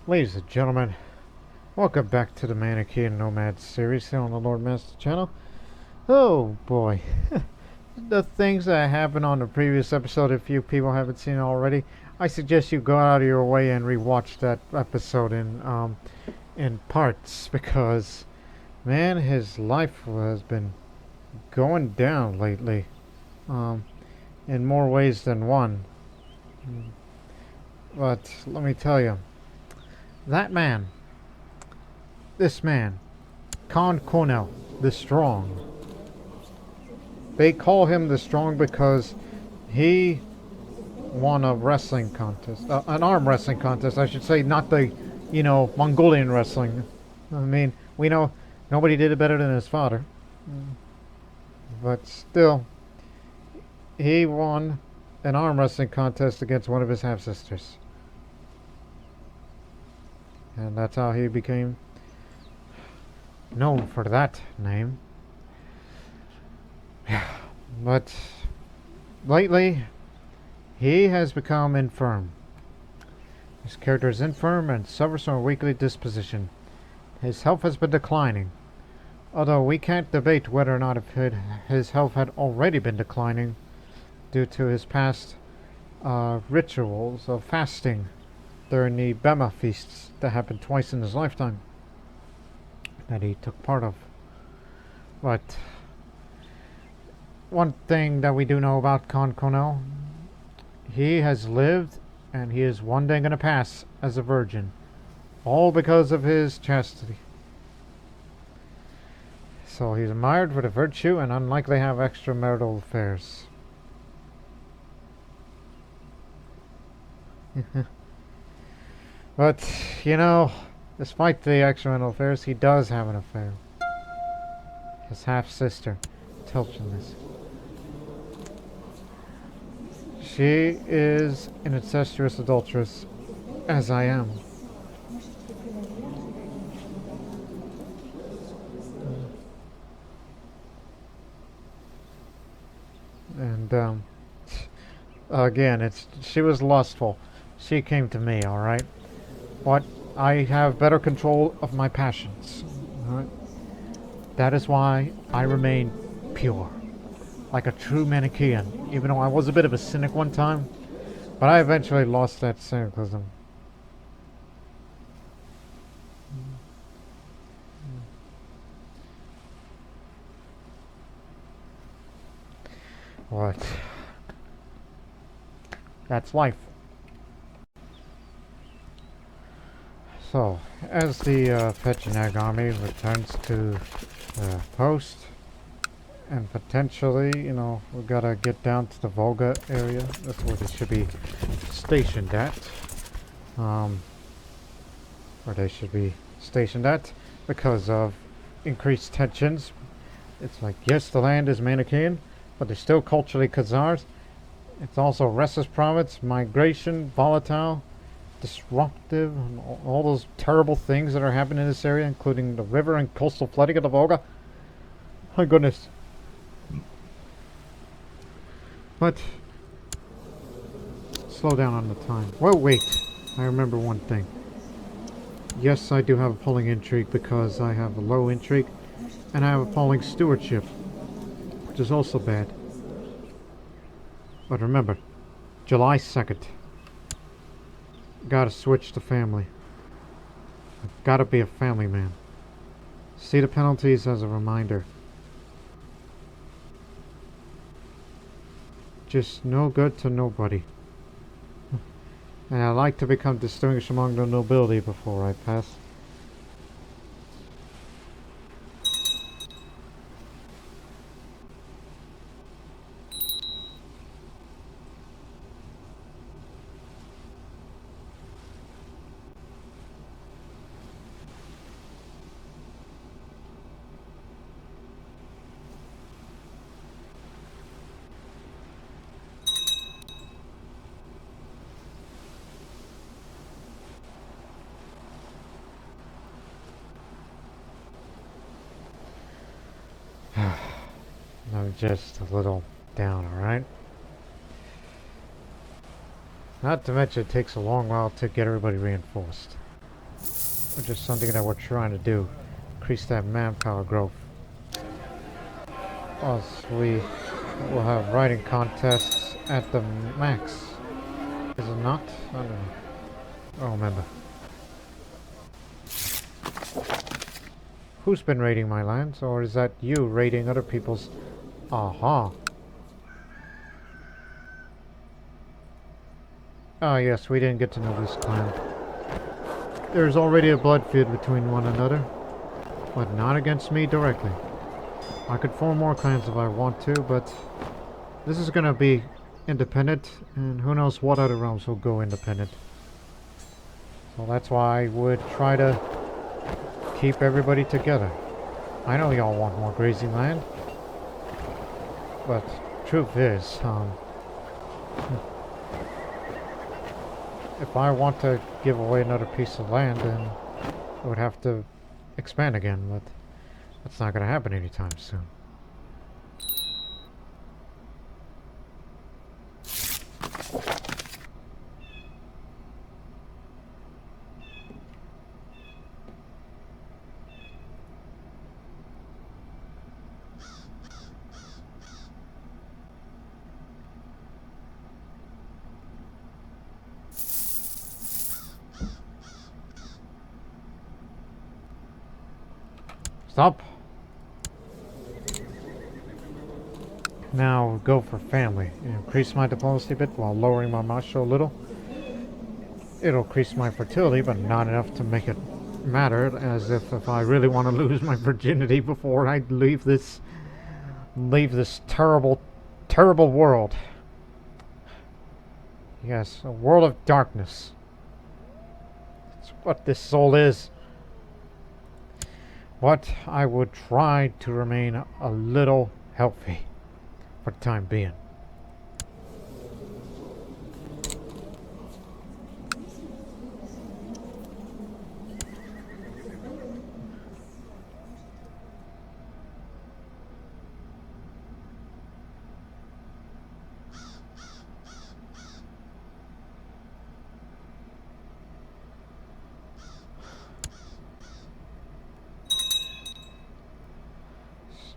Ladies and gentlemen, welcome back to the Manichean Nomads series here on the Lord Master channel. Oh boy, the things that happened on the previous episode, if you people haven't seen it already, I suggest you go out of your way and rewatch that episode in parts, because man, his life has been going down lately, in more ways than one. But let me tell you, that man, this man, Khan Konel, the Strong. They call him the Strong because he won a wrestling contest, an arm wrestling contest, I should say, not the, Mongolian wrestling. I mean, we know nobody did it better than his father, but still, he won an arm wrestling contest against one of his half sisters, and that's how he became known for that name. But lately, he has become infirm. His character is infirm and suffers from a weakly disposition. His health has been declining, although we can't debate whether or not his health had already been declining due to his past rituals of fasting during the Bema feasts that happened twice in his lifetime that he took part of. But one thing that we do know about Khan Konel, he has lived and he is one day going to pass as a virgin, all because of his chastity. So he's admired for the virtue and unlikely to have extramarital affairs. But, despite the extramarital affairs, he does have an affair. His half-sister tells him this. She is an incestuous adulteress, as I am. And, again, she was lustful. She came to me, alright? But I have better control of my passions, alright? That is why I remain pure, like a true Manichean, even though I was a bit of a cynic one time, but I eventually lost that cynicism. What? That's life. So, as the Pecheneg army returns to the post, and potentially, we gotta get down to the Volga area. That's where they should be stationed at. Where they should be stationed at because of increased tensions. It's like, yes, the land is Manichean, but they're still culturally Khazars. It's also restless province, migration, volatile, disruptive, and all those terrible things that are happening in this area, including the river and coastal flooding of the Volga. My goodness. But slow down on the time. Well, wait. I remember one thing. Yes, I do have appalling intrigue because I have a low intrigue, and I have appalling stewardship, which is also bad. But remember, July 2nd. Gotta switch to family. I've gotta be a family man. See the penalties as a reminder. Just no good to nobody. And I like to become distinguished among the nobility before I pass. I'm just a little down, alright? Not to mention it takes a long while to get everybody reinforced. which is something that we're trying to do. Increase that manpower growth. Plus, we will have writing contests at the max. Is it not? I don't know. I don't remember. Who's been raiding my lands, or is that you raiding other people's? Aha. Ah, yes, we didn't get to know this clan. There's already a blood feud between one another, but not against me directly. I could form more clans if I want to, but this is gonna be independent, and who knows what other realms will go independent. So that's why I would try to keep everybody together. I know y'all want more grazing land, but truth is, if I want to give away another piece of land, then I would have to expand again, but that's not going to happen anytime soon. Stop. Now go for family. Increase my diplomacy a bit while lowering my macho a little. It'll increase my fertility, but not enough to make it matter, as if I really want to lose my virginity before I leave this terrible, terrible world. Yes, a world of darkness. That's what this soul is. But I would try to remain a little healthy for the time being.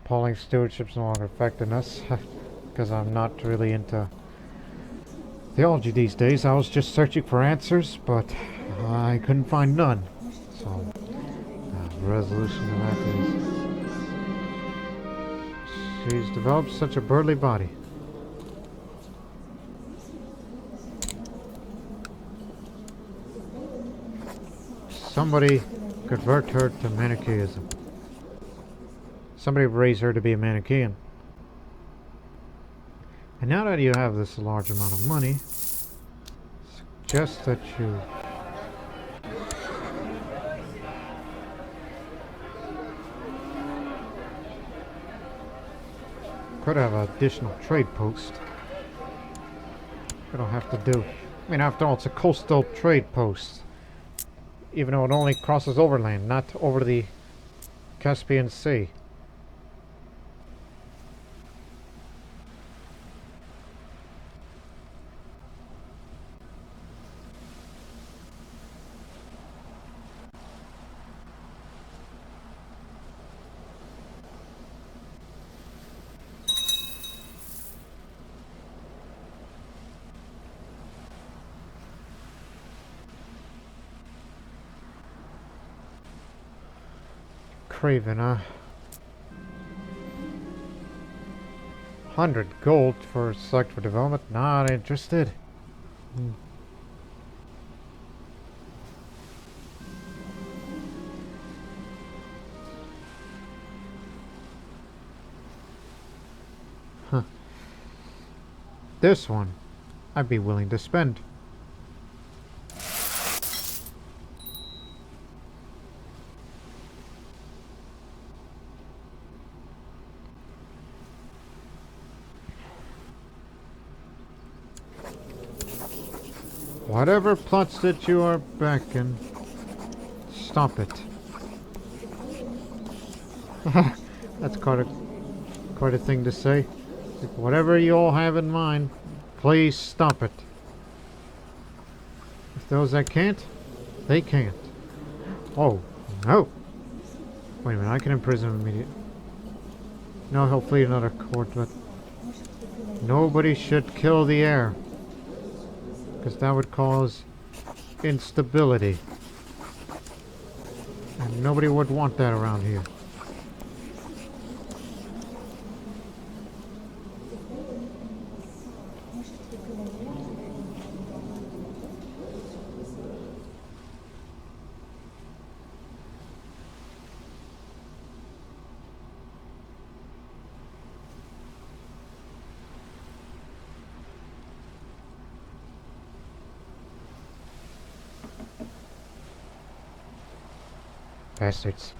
Appalling stewardship's no longer affecting us because I'm not really into theology these days. I was just searching for answers, but I couldn't find none. So, the resolution of that is she's developed such a burly body. Somebody convert her to Manichaeism. Somebody raise her to be a Manichean. And now that you have this large amount of money, suggest that you could have an additional trade post. We don't have to do. I mean, after all, it's a coastal trade post. Even though it only crosses overland, not over the Caspian Sea. Craven, 100 gold for select for development. Not interested. Huh. This one, I'd be willing to spend. Whatever plots that you are backing, stop it. That's quite a thing to say. Whatever you all have in mind, please stop it. If those that can't, they can't. Oh, no. Wait a minute, I can imprison him immediately. No, he'll flee another court, but nobody should kill the heir, because that would cause instability. And nobody would want that around here. Bastards.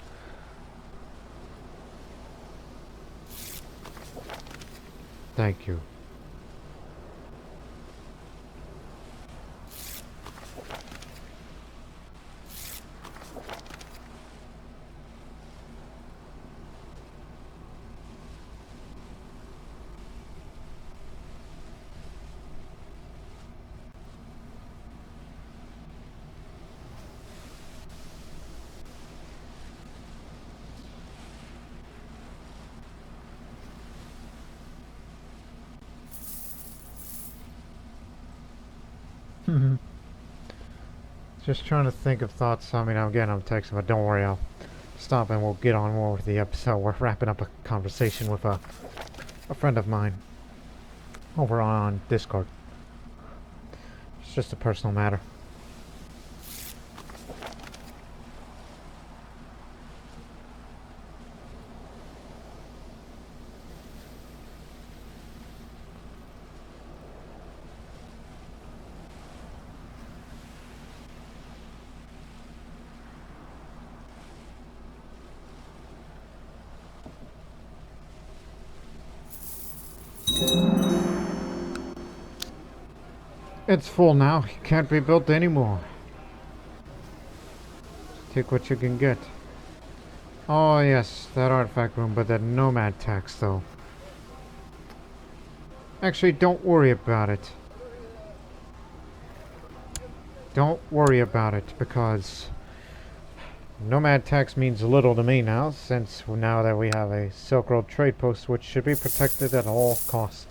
Thank you. Just trying to think of thoughts. I mean, again, I'm texting, but don't worry, I'll stop and we'll get on more with the episode. We're wrapping up a conversation with a friend of mine over on Discord. It's just a personal matter. It's full now. It can't be built anymore. Take what you can get. Oh yes, that artifact room, but that nomad tax though. Actually, don't worry about it. Don't worry about it, because nomad tax means little to me now, since now that we have a Silk Road trade post, which should be protected at all costs.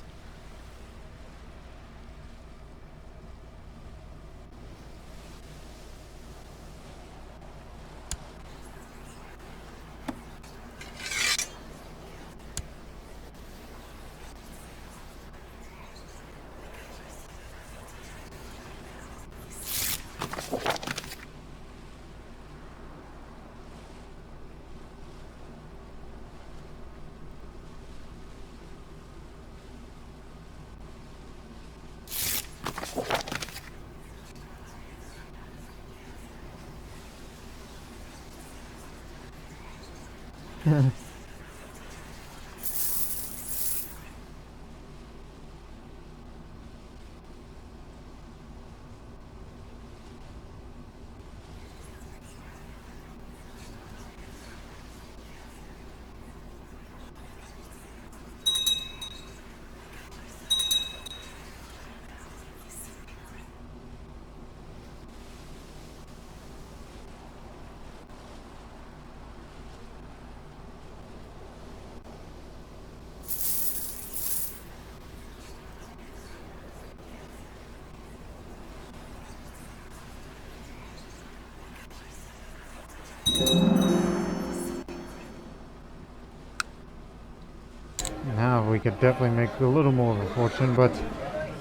Now we could definitely make a little more of a fortune, but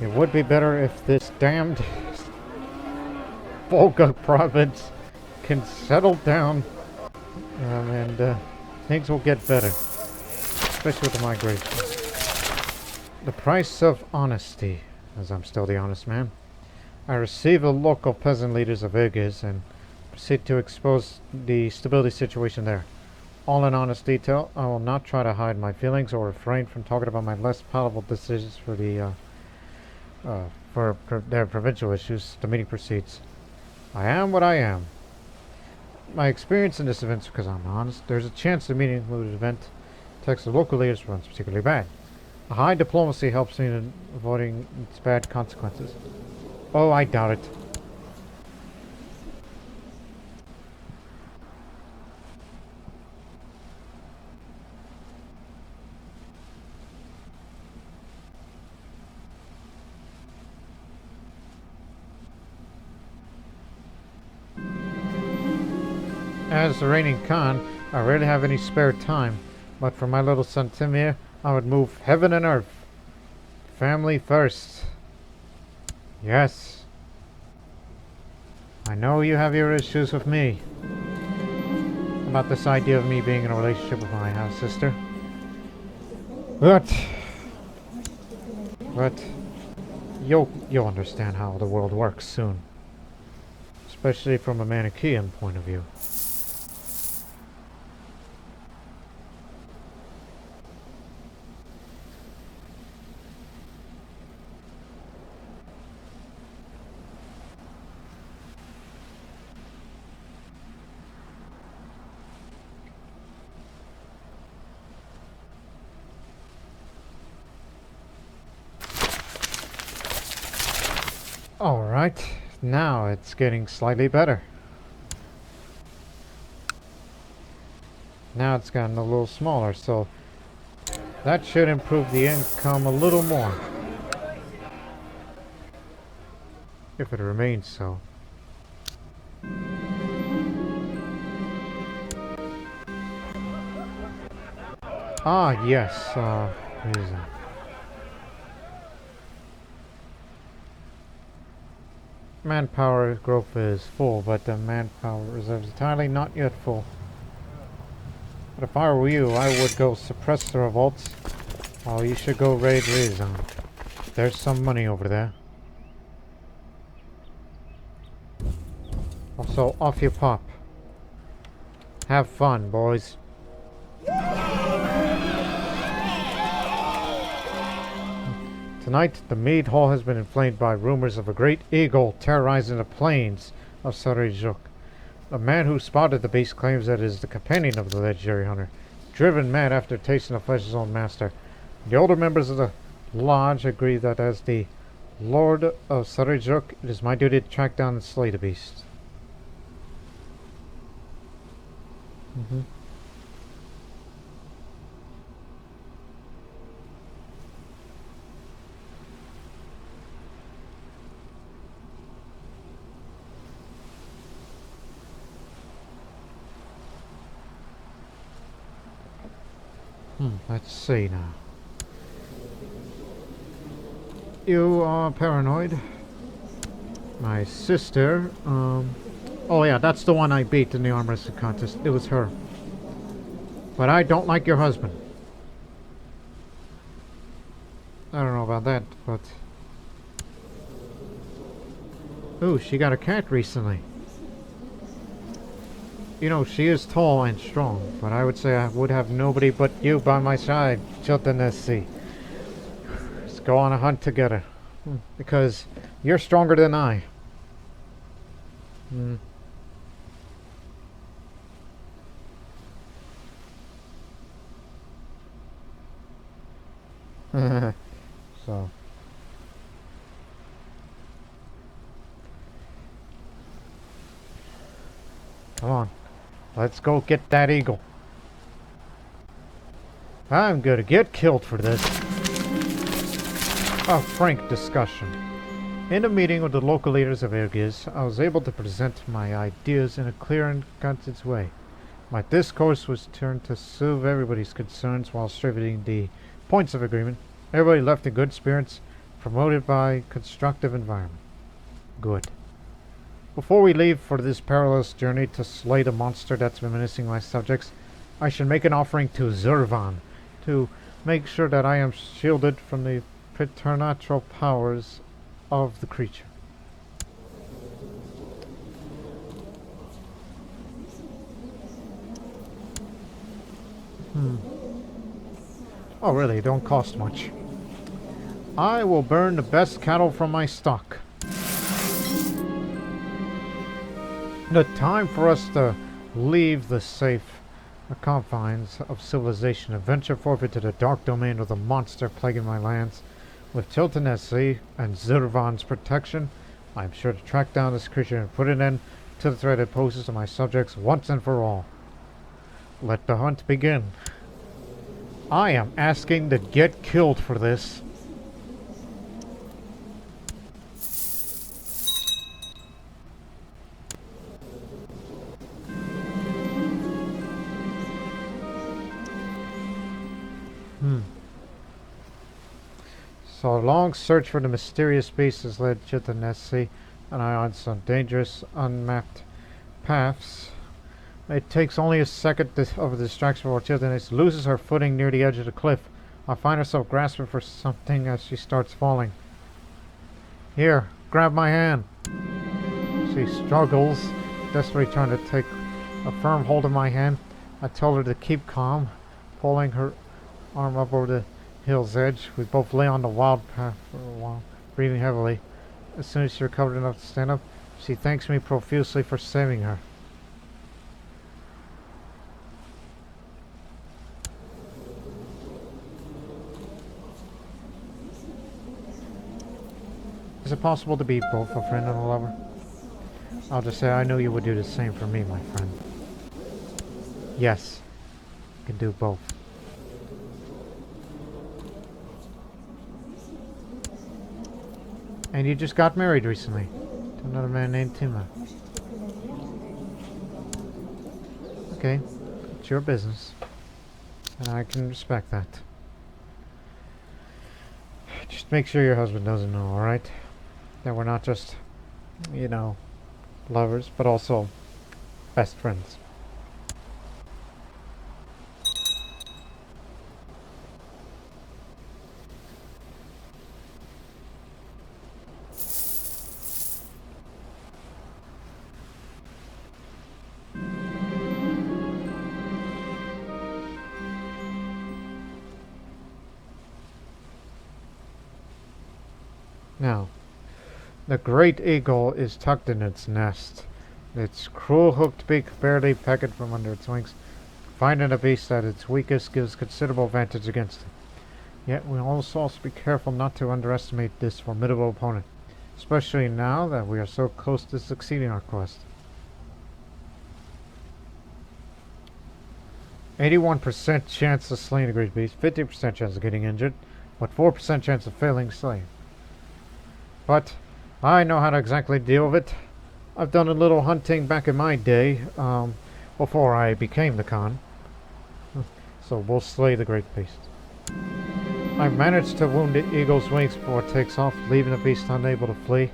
it would be better if this damned Volga province can settle down, and things will get better, especially with the migration. The price of honesty, as I'm still the honest man. I receive the local peasant leaders of Urgiz and proceed to expose the stability situation there. All in honest detail, I will not try to hide my feelings or refrain from talking about my less palatable decisions for their provincial issues. The meeting proceeds. I am what I am. My experience in this event, because I'm honest, there's a chance the meeting included event text the local leaders runs particularly bad. A high diplomacy helps me in avoiding its bad consequences. Oh, I doubt it. As the reigning Khan, I rarely have any spare time, but for my little son Timir, I would move heaven and earth. Family first. Yes. I know you have your issues with me. About this idea of me being in a relationship with my half sister. But you'll understand how the world works soon. Especially from a Manichean point of view. Alright, now it's getting slightly better. Now it's gotten a little smaller, so that should improve the income a little more. If it remains so. Ah, yes, reason. Manpower growth is full, but the manpower reserve is entirely not yet full. But if I were you, I would go suppress the revolts, while you should go raid Rezon. There's some money over there. Also, off you pop. Have fun, boys. Tonight, the Mead Hall has been inflamed by rumors of a great eagle terrorizing the plains of Sarayjuk. The man who spotted the beast claims that it is the companion of the legendary hunter, driven mad after tasting the flesh of his own master. The older members of the lodge agree that as the Lord of Sarayjuk, it is my duty to track down and slay the beast. Let's see now. You are paranoid. My sister, oh yeah, that's the one I beat in the arm wrestling contest. It was her. But I don't like your husband. I don't know about that, but... Ooh, she got a cat recently. You know, she is tall and strong, but I would say I would have nobody but you by my side, Chiltanesi. Let's go on a hunt together. Because you're stronger than I. So. Come on. Let's go get that eagle. I'm gonna get killed for this. A frank discussion. In a meeting with the local leaders of Irgiz, I was able to present my ideas in a clear and concise way. My discourse was turned to soothe everybody's concerns while distributing the points of agreement. Everybody left in good spirits, promoted by constructive environment. Good. Before we leave for this perilous journey to slay the monster that's been menacing my subjects, I should make an offering to Zurvan to make sure that I am shielded from the preternatural powers of the creature. Oh really, it don't cost much. I will burn the best cattle from my stock. The time for us to leave the safe confines of civilization and venture forth into the dark domain of the monster plaguing my lands. With Chiltanesi and Zurvan's protection, I am sure to track down this creature and put an end to the threat it poses to my subjects once and for all. Let the hunt begin. I am asking to get killed for this. So a long search for the mysterious beast has led you to Nessie, and I on some dangerous, unmapped paths. It takes only a second of a distraction before Chiltoness loses her footing near the edge of the cliff. I find herself grasping for something as she starts falling. Here, grab my hand. She struggles, desperately trying to take a firm hold of my hand. I tell her to keep calm, pulling her arm up over the hill's edge. We both lay on the wild path for a while, breathing heavily. As soon as she recovered enough to stand up, she thanks me profusely for saving her. Is it possible to be both a friend and a lover? I'll just say I knew you would do the same for me, my friend. Yes, I can do both. And you just got married recently to another man named Tima. Okay, it's your business, and I can respect that. Just make sure your husband doesn't know, alright? That we're not just, you know, lovers, but also best friends. Now, the great eagle is tucked in its nest, its cruel hooked beak barely pegged from under its wings. Finding a beast at its weakest gives considerable advantage against it. Yet we also be careful not to underestimate this formidable opponent, especially now that we are so close to succeeding our quest. 81% chance of slaying a great beast, 50% chance of getting injured, but 4% chance of failing slay. But I know how to exactly deal with it. I've done a little hunting back in my day, before I became the Khan. So we'll slay the great beast. I've managed to wound the eagle's wings before it takes off, leaving the beast unable to flee.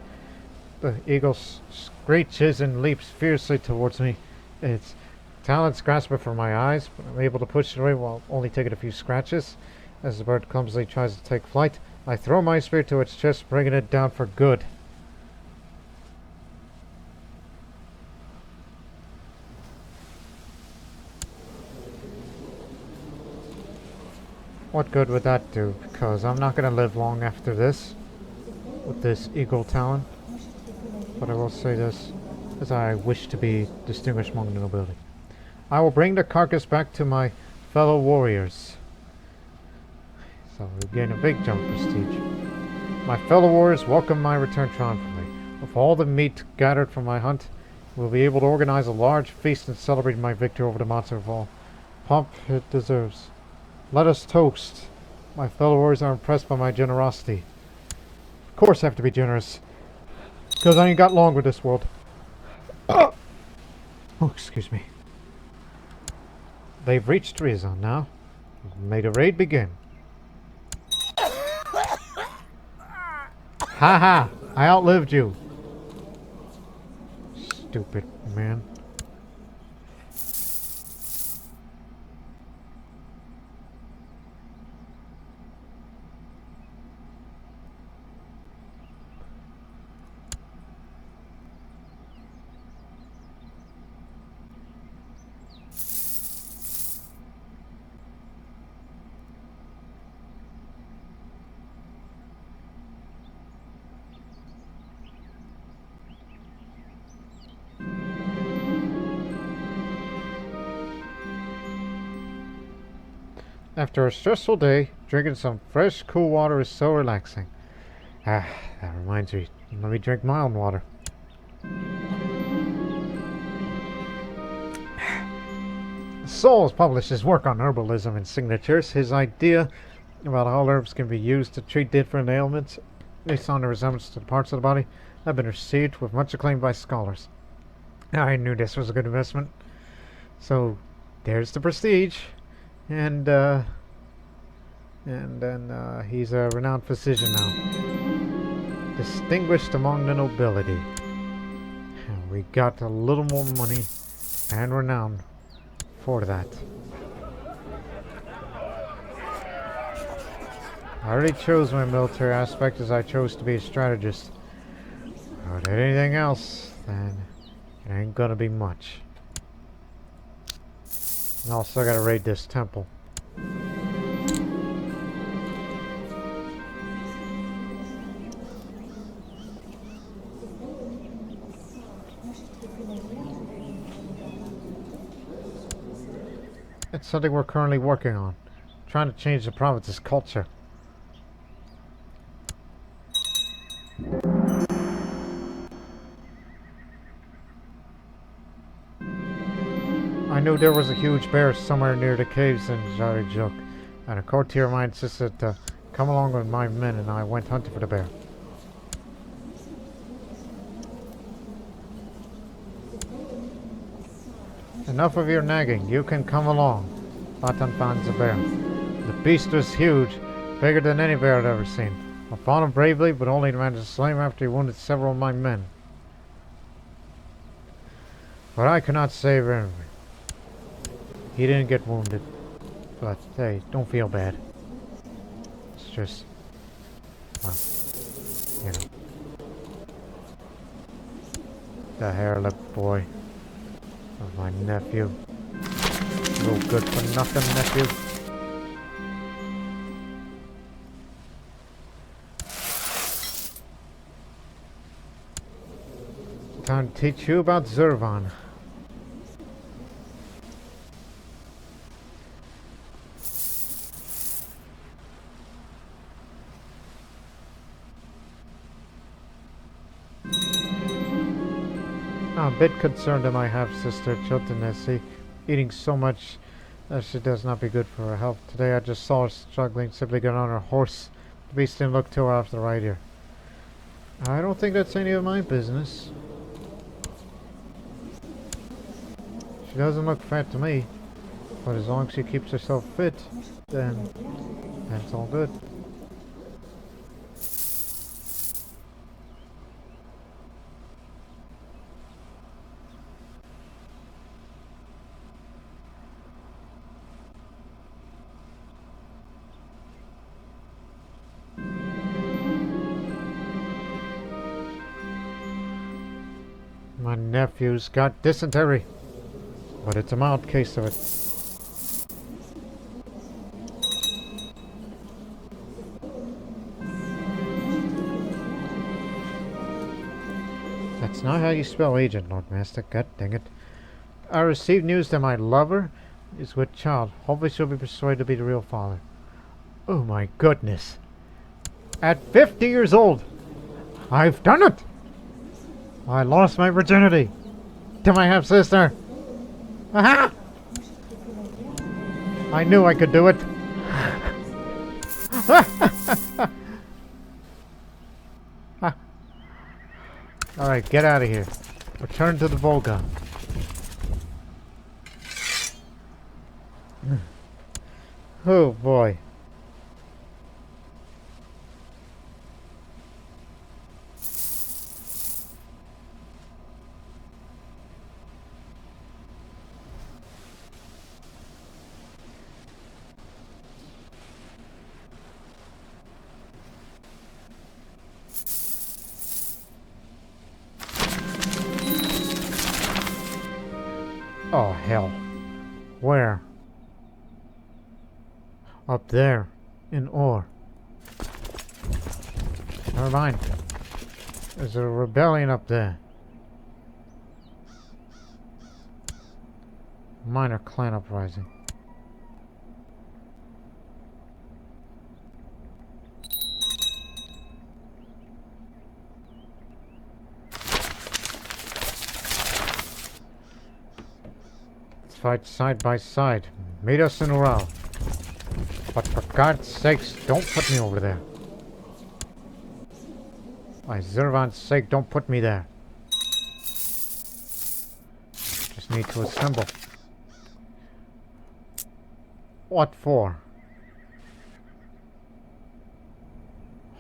The eagle screeches and leaps fiercely towards me. Its talons grasp it for my eyes, but I'm able to push it away while only taking a few scratches. As the bird clumsily tries to take flight, I throw my spear to its chest, bringing it down for good. What good would that do? Because I'm not going to live long after this with this eagle talon. But I will say this, as I wish to be distinguished among the nobility. I will bring the carcass back to my fellow warriors. So we gain a big jump prestige. My fellow warriors welcome my return triumphantly. With all the meat gathered from my hunt, we'll be able to organize a large feast and celebrate my victory over the monster of all pomp it deserves. Let us toast. My fellow warriors are impressed by my generosity. Of course I have to be generous, because I ain't got long with this world. Oh, excuse me. They've reached Rizon now. May the raid begin. Haha! I outlived you. Stupid man. After a stressful day, drinking some fresh, cool water is so relaxing. Ah, that reminds me. Let me drink my own water. Souls published his work on herbalism and signatures. His idea about how herbs can be used to treat different ailments based on the resemblance to the parts of the body have been received with much acclaim by scholars. I knew this was a good investment. So, there's the prestige. And, And then he's a renowned physician now. Distinguished among the nobility. And we got a little more money and renown for that. I already chose my military aspect as I chose to be a strategist. But anything else, then it ain't gonna be much. And also I gotta raid this temple. It's something we're currently working on. Trying to change the province's culture. I knew there was a huge bear somewhere near the caves in Jarijuk, and a courtier of mine insisted to come along with my men, and I went hunting for the bear. Enough of your nagging. You can come along. Batan finds the bear. The beast was huge, bigger than any bear I'd ever seen. I fought him bravely, but only managed to slay him after he wounded several of my men. But I could not save him. He didn't get wounded. But hey, don't feel bad. It's just, well, you know. The hair-lipped boy of my nephew. No good for nothing, nephew. Time to teach you about Zurvan. I'm a bit concerned that my half-sister Chilton is eating so much that she does not be good for her health. Today I just saw her struggling, simply got on her horse. The beast didn't look too off the right here. I don't think that's any of my business. She doesn't look fat to me, but as long as she keeps herself fit, then that's all good. My nephew's got dysentery, but it's a mild case of it. That's not how you spell agent, Lord Master. God dang it. I received news that my lover is with child. Hopefully she'll be persuaded to be the real father. Oh my goodness. At 50 years old, I've done it! I lost my virginity to my half-sister. Aha! I knew I could do it. Alright, get out of here. Return to the Volga. Oh boy. Oh, hell. Where? Up there. In ore. Never mind. There's a rebellion up there. Minor clan uprising. Fight side by side. Meet us in Ural. But for God's sakes, don't put me over there. By Zurvan's sake, don't put me there. Just need to assemble. What for?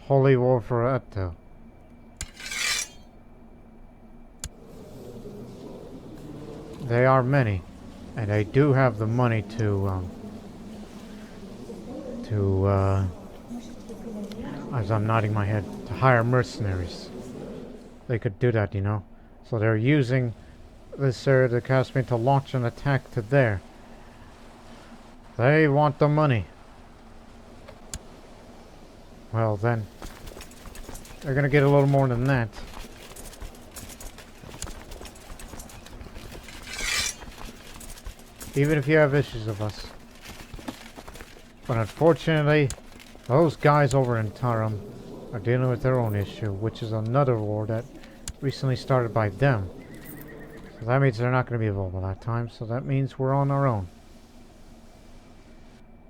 Holy War for Etto. They are many, and they do have the money as I'm nodding my head, to hire mercenaries. They could do that, you know. So they're using this area to cast me to launch an attack to there. They want the money. Well then, they're gonna get a little more than that. Even if you have issues with us. But unfortunately, those guys over in Tarim are dealing with their own issue, which is another war that recently started by them. So that means they're not going to be available that time, so that means we're on our own.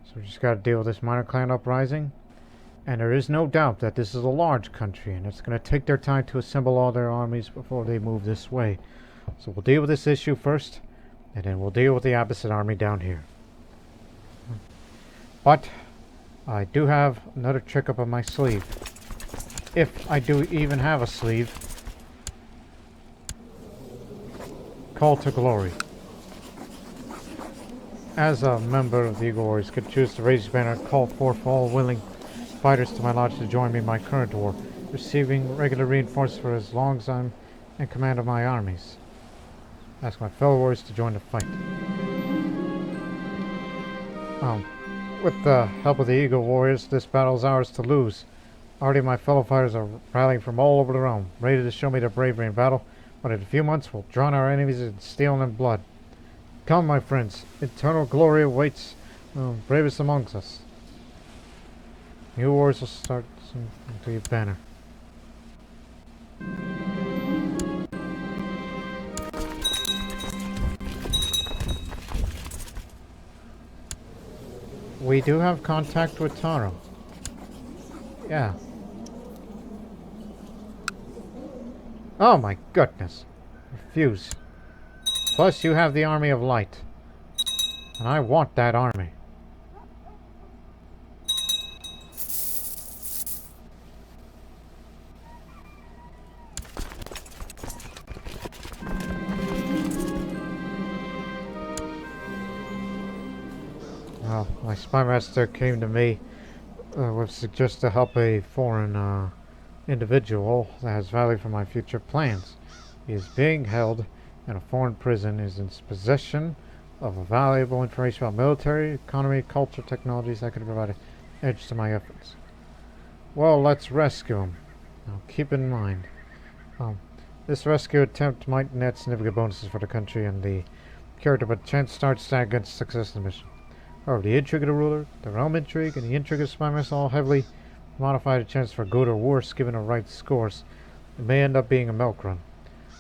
So we just got to deal with this minor clan uprising. And there is no doubt that this is a large country, and it's going to take their time to assemble all their armies before they move this way. So we'll deal with this issue first, and then we'll deal with the opposite army down here. But I do have another trick up on my sleeve. If I do even have a sleeve. Call to Glory. As a member of the Eagle Warriors, could choose to raise his banner and call forth all willing fighters to my lodge to join me in my current war, receiving regular reinforcements for as long as I'm in command of my armies. Ask my fellow warriors to join the fight. With the help of the Eagle Warriors, this battle is ours to lose. Already my fellow fighters are rallying from all over the realm, ready to show me their bravery in battle, but in a few months we'll drown our enemies in steel and blood. Come, my friends, eternal glory awaits bravest amongst us. New wars will start soon to your banner. We do have contact with Taro. Yeah. Oh my goodness. Refuse. Plus you have the Army of Light. And I want that army. Well, my spy master came to me with suggestion to help a foreign individual that has value for my future plans. He is being held in a foreign prison, is in possession of valuable information about military, economy, culture, technologies that could provide an edge to my efforts. Well, let's rescue him. Now, keep in mind, this rescue attempt might net significant bonuses for the country and the character, but chance starts to against success in the mission. However, the intrigue of the ruler, the realm intrigue, and the intrigue of spy master all heavily modify the chance for good or worse given the right scores. It may end up being a milk run.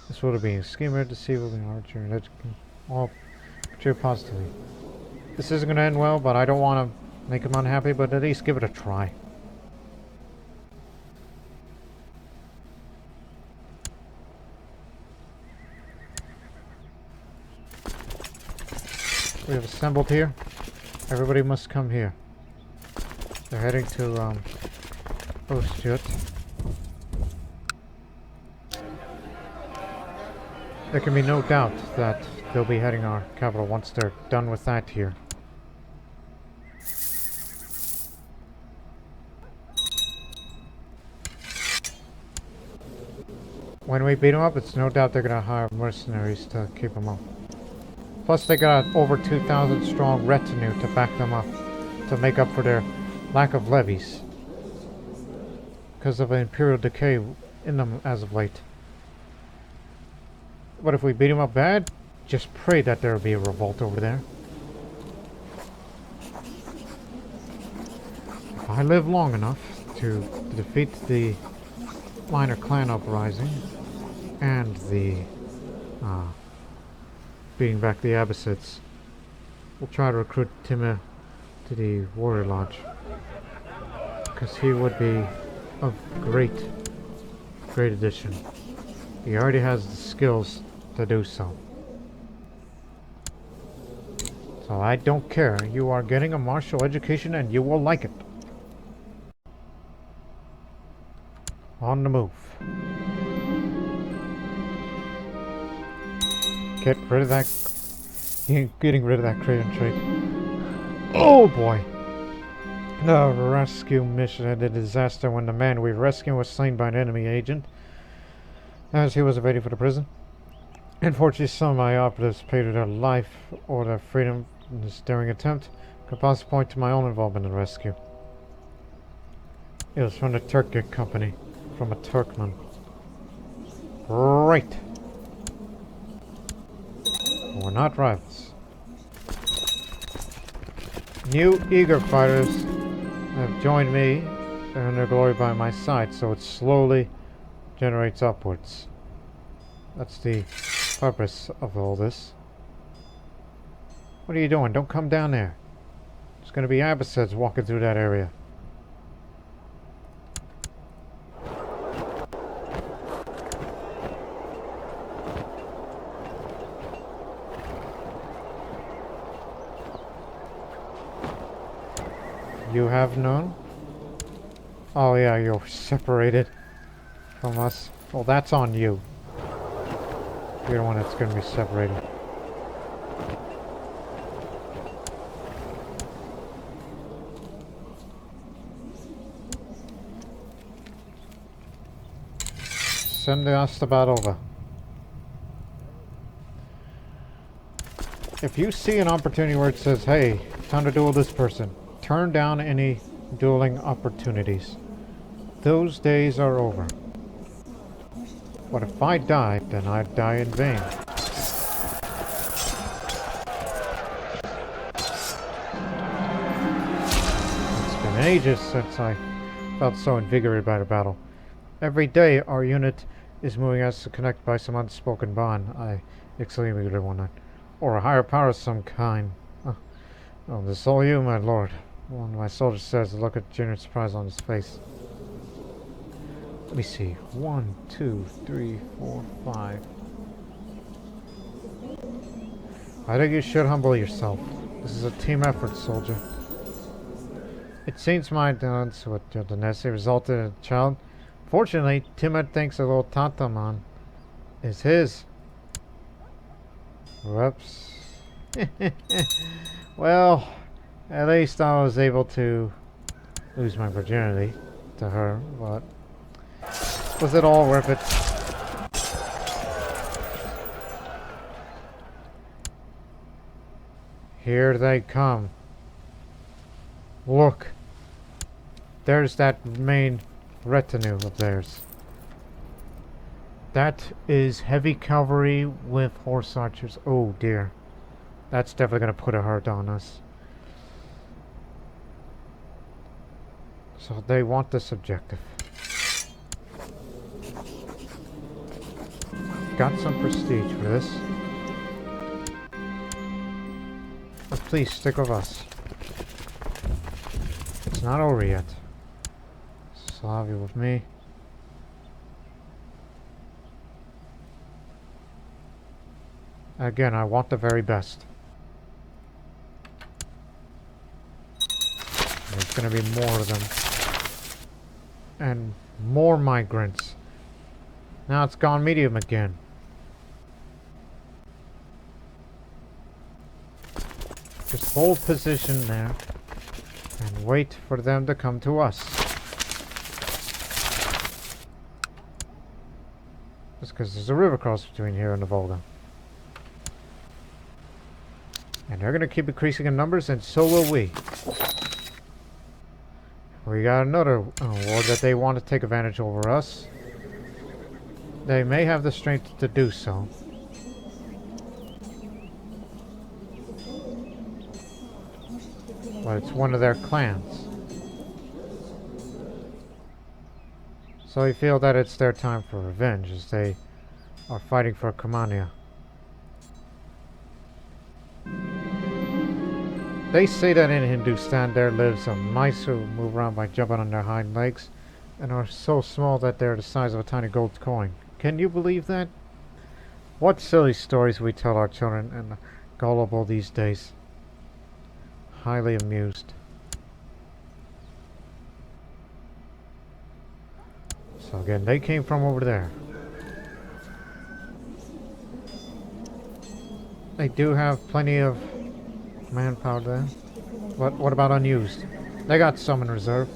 This would have been a schemer, deceiver, and archer, and all contribute positively. This isn't going to end well, but I don't want to make him unhappy, but at least give it a try. We have assembled here. Everybody must come here. They're heading to Ostjut. There can be no doubt that they'll be heading our capital once they're done with that here. When we beat them up, it's no doubt they're going to hire mercenaries to keep them up. Plus they got an over 2,000 strong retinue to back them up, to make up for their lack of levies because of an imperial decay in them as of late. But if we beat them up bad, just pray that there will be a revolt over there. If I live long enough to defeat the minor clan uprising and the beating back the Abbasids, we'll try to recruit Timur to the Warrior Lodge, because he would be a great addition. He already has the skills to do so. So I don't care. You are getting a martial education and you will like it. on the move. Get rid of that. Getting rid of that Craven trait. Oh boy! The rescue mission ended in disaster when the man we rescued was slain by an enemy agent as he was evading for the prison. Unfortunately, some of my operatives paid with their life or their freedom in this daring attempt. Could possibly point to my own involvement in the rescue. It was from the Turkic company, from a Turkman. Right. We're not rivals. New eager fighters have joined me and their glory by my side, so it slowly generates upwards. That's the purpose of all this. What are you doing? Don't come down there. There's going to be Abbasids walking through that area. You have none? Oh yeah, you're separated from us. Well, that's on you. You're the one that's going to be separated. Send us about over. If you see an opportunity where it says, hey, time to duel this person, turn down any dueling opportunities. Those days are over. But if I die, then I'd die in vain. It's been ages since I felt so invigorated by the battle. Every day our unit is moving us to connect by some unspoken bond. I exclaimed one night. Or a higher power of some kind. Oh, this is all you, my lord. One of my soldiers says, a look of genuine surprise on his face. Let me see. 1, 2, 3, 4, 5. I think you should humble yourself. This is a team effort, soldier. It seems my dance with your Danesi resulted in a child. Fortunately, Timid thinks a little Tantaman is his. Whoops. Well, at least I was able to lose my virginity to her, but was it all worth it? Here they come. Look. There's that main retinue of theirs. That is heavy cavalry with horse archers. Oh dear. That's definitely going to put a hurt on us. So they want this objective. Got some prestige for this. But please stick with us. It's not over yet. Slavia with me. Again, I want the very best. There's going to be more of them. And more migrants. Now it's gone medium again. Just hold position there and wait for them to come to us. Just because there's a river cross between here and the Volga. And they're going to keep increasing in numbers, and so will we. We got another war that they want to take advantage over us. They may have the strength to do so. But it's one of their clans. So we feel that it's their time for revenge as they are fighting for Kamania. They say that in Hindustan there lives some mice who move around by jumping on their hind legs and are so small that they're the size of a tiny gold coin. Can you believe that? What silly stories we tell our children and gullible these days. Highly amused. So So again, they came from over there. They do have plenty of manpower there. What about unused? They got some in reserve.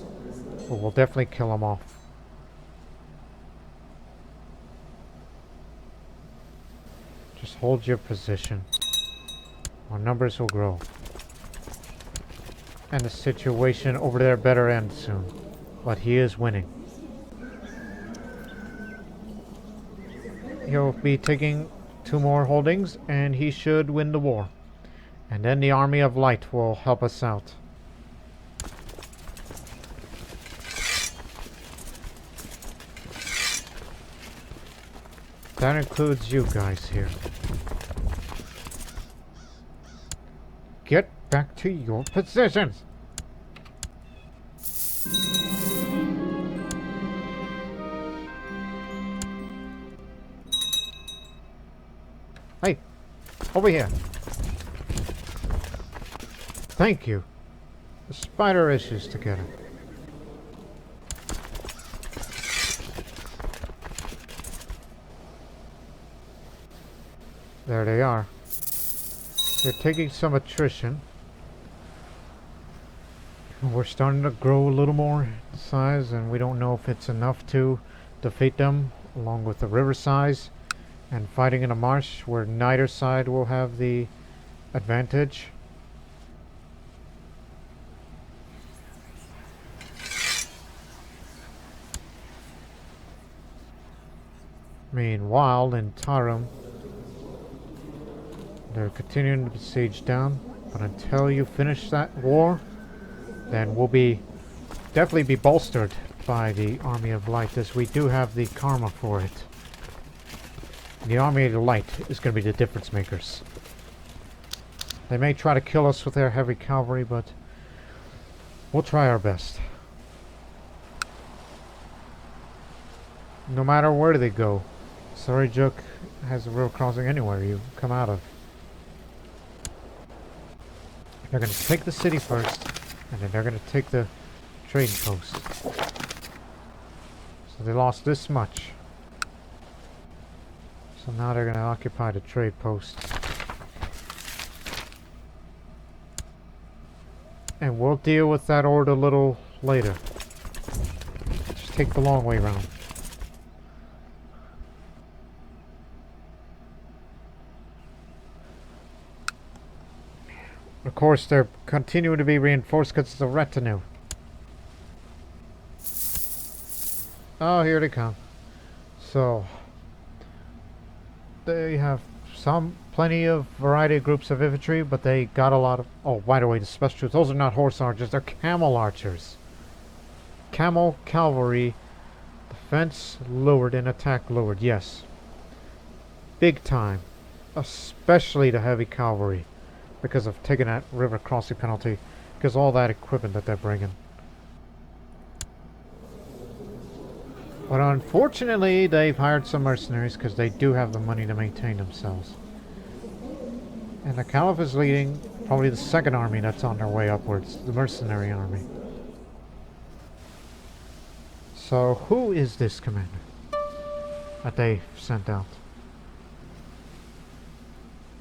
But we'll definitely kill them off. Just hold your position. Our numbers will grow. And the situation over there better end soon. But he is winning. He'll be taking 2 more holdings and he should win the war. And then the Army of Light will help us out. That includes you guys here. Get back to your positions! Hey! Over here! Thank you. The spider issues together. There they are. They're taking some attrition. We're starting to grow a little more in size, and we don't know if it's enough to defeat them, along with the river size and fighting in a marsh where neither side will have the advantage. Meanwhile, in Tarim, they're continuing to besiege down, but until you finish that war, then we'll definitely be bolstered by the Army of Light, as we do have the karma for it. The Army of Light is going to be the difference makers. They may try to kill us with their heavy cavalry, but we'll try our best. No matter where they go, Sarajuk has a river crossing anywhere you come out of. They're going to take the city first, and then they're going to take the trading post. So they lost this much. So now they're going to occupy the trade post. And we'll deal with that Horde a little later. Just take the long way around. Of course, they're continuing to be reinforced because it's a retinue. Oh, here they come. So, they have plenty of variety of groups of infantry, but they got a lot of... Oh, by the way, the special troops, those are not horse archers, they're camel archers. Camel cavalry, defense lowered and attack lowered, yes. Big time. Especially the heavy cavalry, because of taking that river crossing penalty, because all that equipment that they're bringing. But unfortunately, they've hired some mercenaries because they do have the money to maintain themselves. And the Caliph is leading probably the second army that's on their way upwards, the mercenary army. So, who is this commander that they sent out?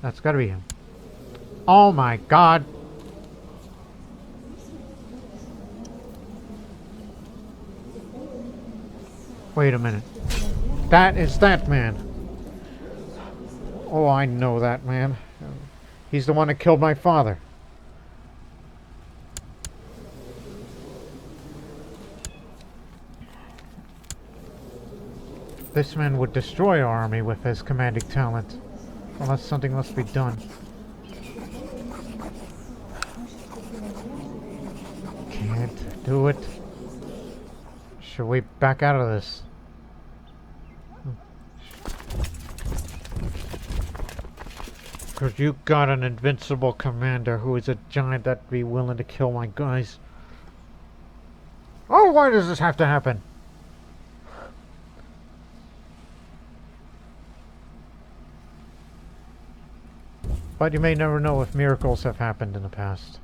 That's gotta be him. Oh my god! Wait a minute. That is that man. Oh, I know that man. He's the one that killed my father. This man would destroy our army with his commanding talent. Unless something must be done. Can't do it. Should we back out of this? Because you got an invincible commander who is a giant that'd be willing to kill my guys. Oh, why does this have to happen? But you may never know if miracles have happened in the past.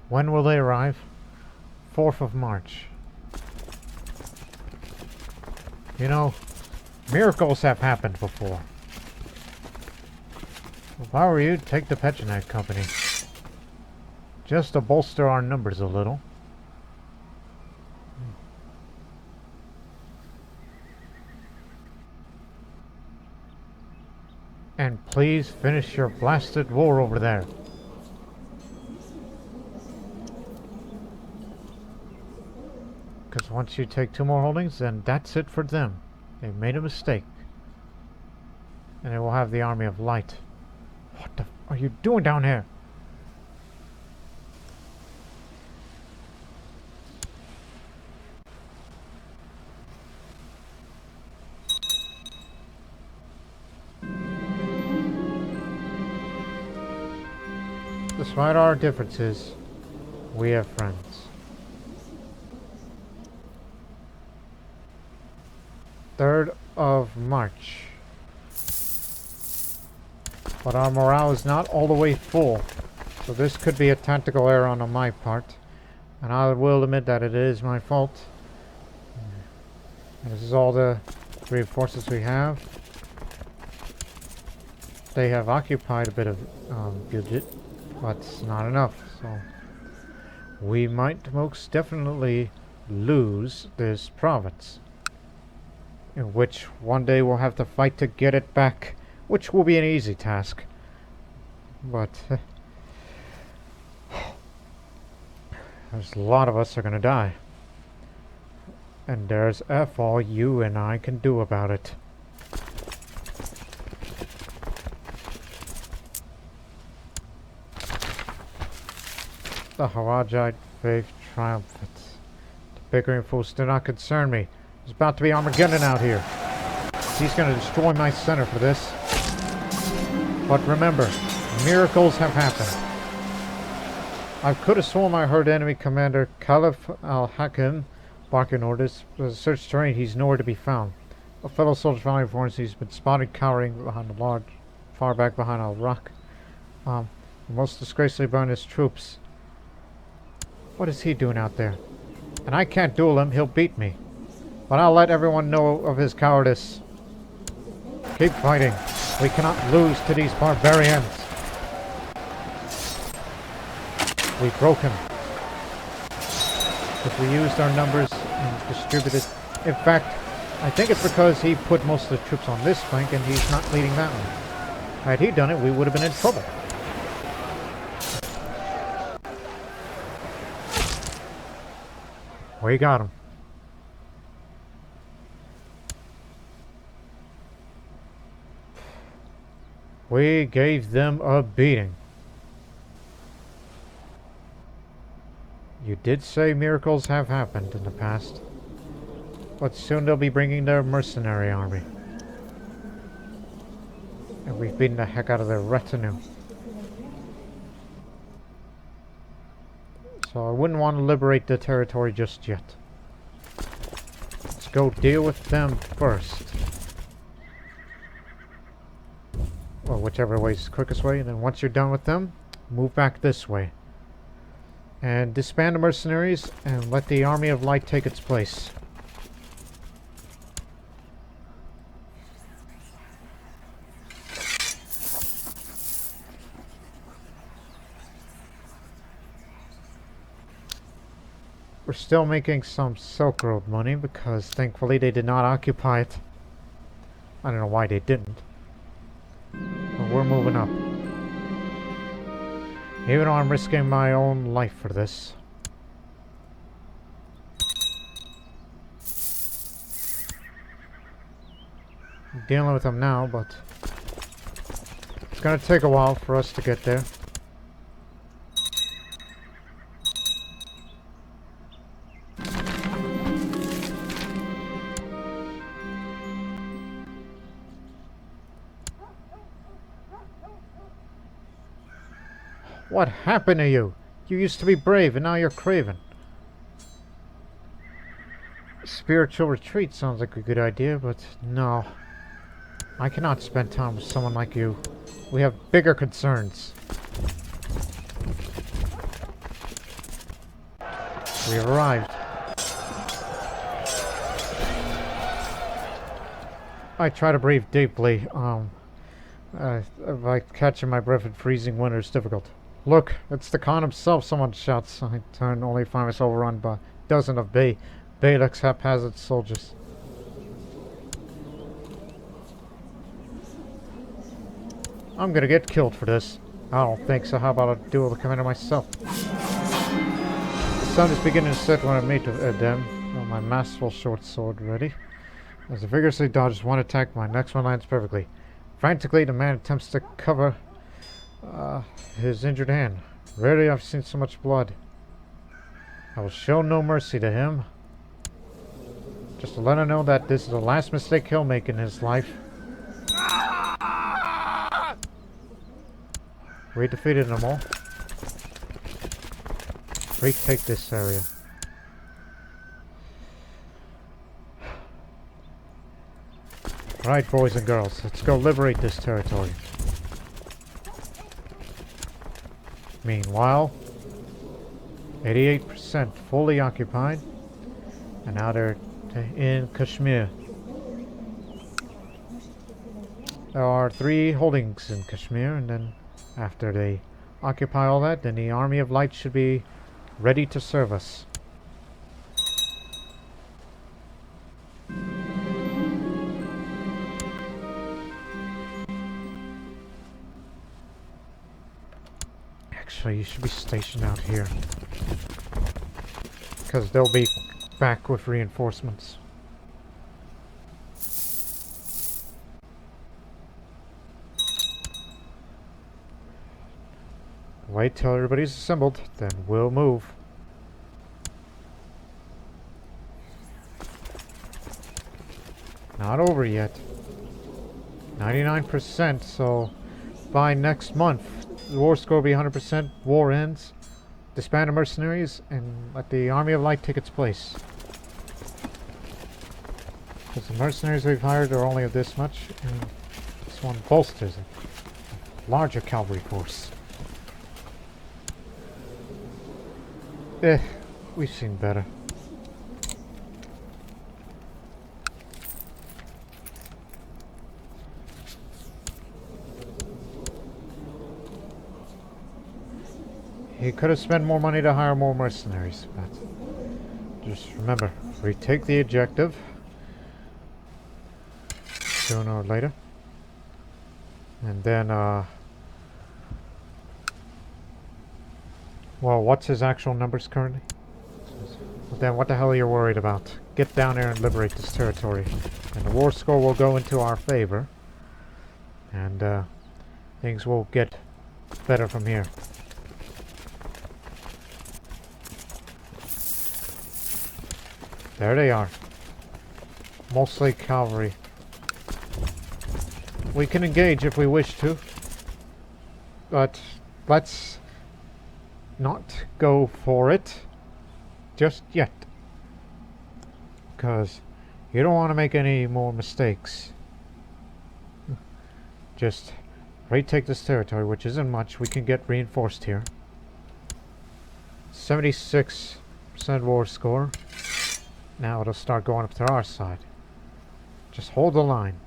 When will they arrive? 4th of March. You know, miracles have happened before. If I were you, take the Petronet Company. Just to bolster our numbers a little. And please finish your blasted war over there. Because once you take 2 more holdings, then that's it for them. They made a mistake. And they will have the Army of Light. What the f are you doing down here? Despite our differences, we have friends. 3rd of March. But our morale is not all the way full. So this could be a tactical error on my part. And I will admit that it is my fault. And this is all the 3 forces we have. They have occupied a bit of budget, but it's not enough. So we might most definitely lose this province. In which one day we'll have to fight to get it back, which will be an easy task. But there's a lot of us are gonna die. And there's F all you and I can do about it. The Harajite faith triumphant. The bickering fools do not concern me. There's about to be Armageddon out here. He's going to destroy my center for this. But remember, miracles have happened. I could have sworn I heard enemy commander Caliph al-Hakim barking orders. Search terrain, he's nowhere to be found. A fellow soldier finally informs he's been spotted cowering behind a large, far back behind a rock. Most disgracefully behind his troops. What is he doing out there? And I can't duel him, he'll beat me. But I'll let everyone know of his cowardice. Keep fighting. We cannot lose to these barbarians. We broke him. If we used our numbers and distributed... In fact, I think it's because he put most of the troops on this flank and he's not leading that one. Had he done it, we would have been in trouble. We got him. We gave them a beating. You did say miracles have happened in the past. But soon they'll be bringing their mercenary army. And we've beaten the heck out of their retinue. So I wouldn't want to liberate the territory just yet. Let's go deal with them first. Or whichever way is the quickest way. And then once you're done with them, move back this way. And disband the mercenaries and let the Army of Light take its place. We're still making some Silk Road money because thankfully they did not occupy it. I don't know why they didn't. But we're moving up. Even though I'm risking my own life for this. I'm dealing with them now, but it's gonna take a while for us to get there. What happened to you? You used to be brave and now you're craven. Spiritual retreat sounds like a good idea, but no. I cannot spend time with someone like you. We have bigger concerns. We have arrived. I try to breathe deeply. By catching my breath in freezing winter is difficult. Look, it's the Khan himself, someone shouts. I turn, only find myself overrun by a dozen of Balak's haphazard soldiers. I'm gonna get killed for this. I don't think so. How about I deal with the commander myself? The sun is beginning to set when I meet them. Oh, my masterful short sword ready. As I vigorously dodges one attack, my next one lands perfectly. Frantically, the man attempts to cover his injured hand. Rarely I've seen so much blood. I will show no mercy to him. Just to let him know that this is the last mistake he'll make in his life. We defeated them all. Retake this area. Right, boys and girls, let's go liberate this territory. Meanwhile, 88% fully occupied, and now they're in Kashmir. There are 3 holdings in Kashmir, and then after they occupy all that, then the Army of Light should be ready to serve us. Actually, you should be stationed out here, because they'll be back with reinforcements. Wait till everybody's assembled, then we'll move. Not over yet. 99%, so by next month, the war score will be 100%, war ends, disband the mercenaries, and let the Army of Light take its place. Because the mercenaries we've hired are only of this much, and this one bolsters a larger cavalry force. We've seen better. He could have spent more money to hire more mercenaries, but just remember, retake the objective sooner or later. And then, well, what's his actual numbers currently? Then what the hell are you worried about? Get down there and liberate this territory. And the war score will go into our favor. And things will get better from here. There they are. Mostly cavalry. We can engage if we wish to. But let's not go for it just yet. Because you don't want to make any more mistakes. Just retake this territory, which isn't much. We can get reinforced here. 76% war score. Now it'll start going up to our side. Just hold the line.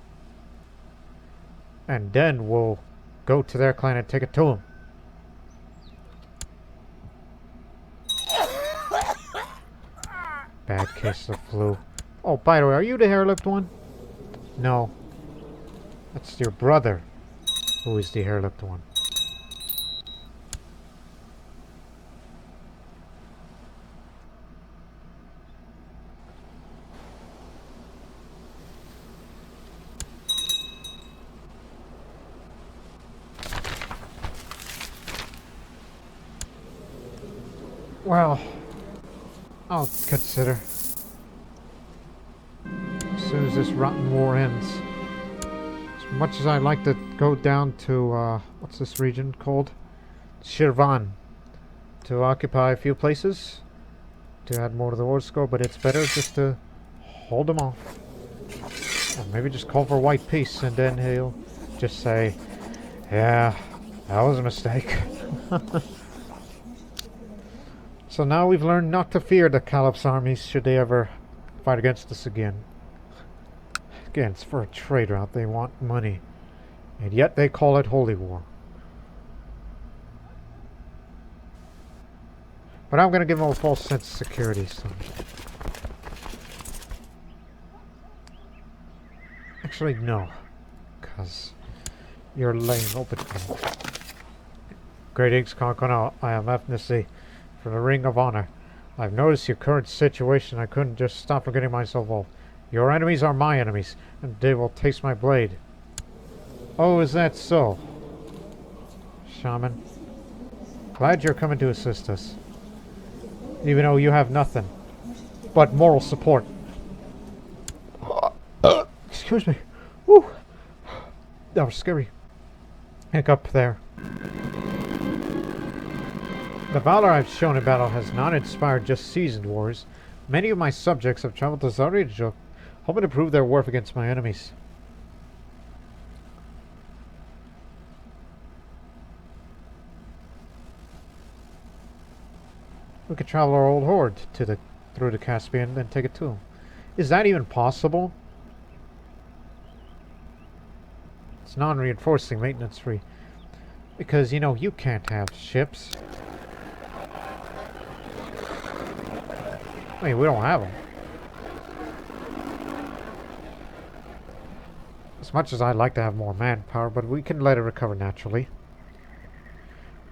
And then we'll go to their clan and take it to them. Bad case of flu. Oh, by the way, are you the hair-lipped one? No. That's your brother who is the hair-lipped one. Well, I'll consider. As soon as this rotten war ends. As much as I'd like to go down to, what's this region called? Shirvan. To occupy a few places. To add more to the war score, but it's better just to hold them off. Or maybe just call for white peace, and then he'll just say, yeah, that was a mistake. So now we've learned not to fear the Caliph's armies should they ever fight against us again. Again, it's for a trade route. They want money. And yet they call it Holy War. But I'm going to give them a false sense of security. So. Actually, no. Because you're laying open for me. Greetings, Khan Konel. I am ethnicity from the Ring of Honor. I've noticed your current situation. I couldn't just stop from getting myself involved. Your enemies are my enemies, and they will taste my blade. Oh, is that so? Shaman. Glad you're coming to assist us. Even though you have nothing but moral support. Excuse me. Woo. That was scary. Hiccup there. The valor I've shown in battle has not inspired just seasoned warriors. Many of my subjects have traveled to Zarija, hoping to prove their worth against my enemies. We could travel our old horde through the Caspian and take it to them. Is that even possible? It's non-reinforcing, maintenance-free. Because, you know, you can't have ships. I mean, we don't have them. As much as I'd like to have more manpower, but we can let it recover naturally.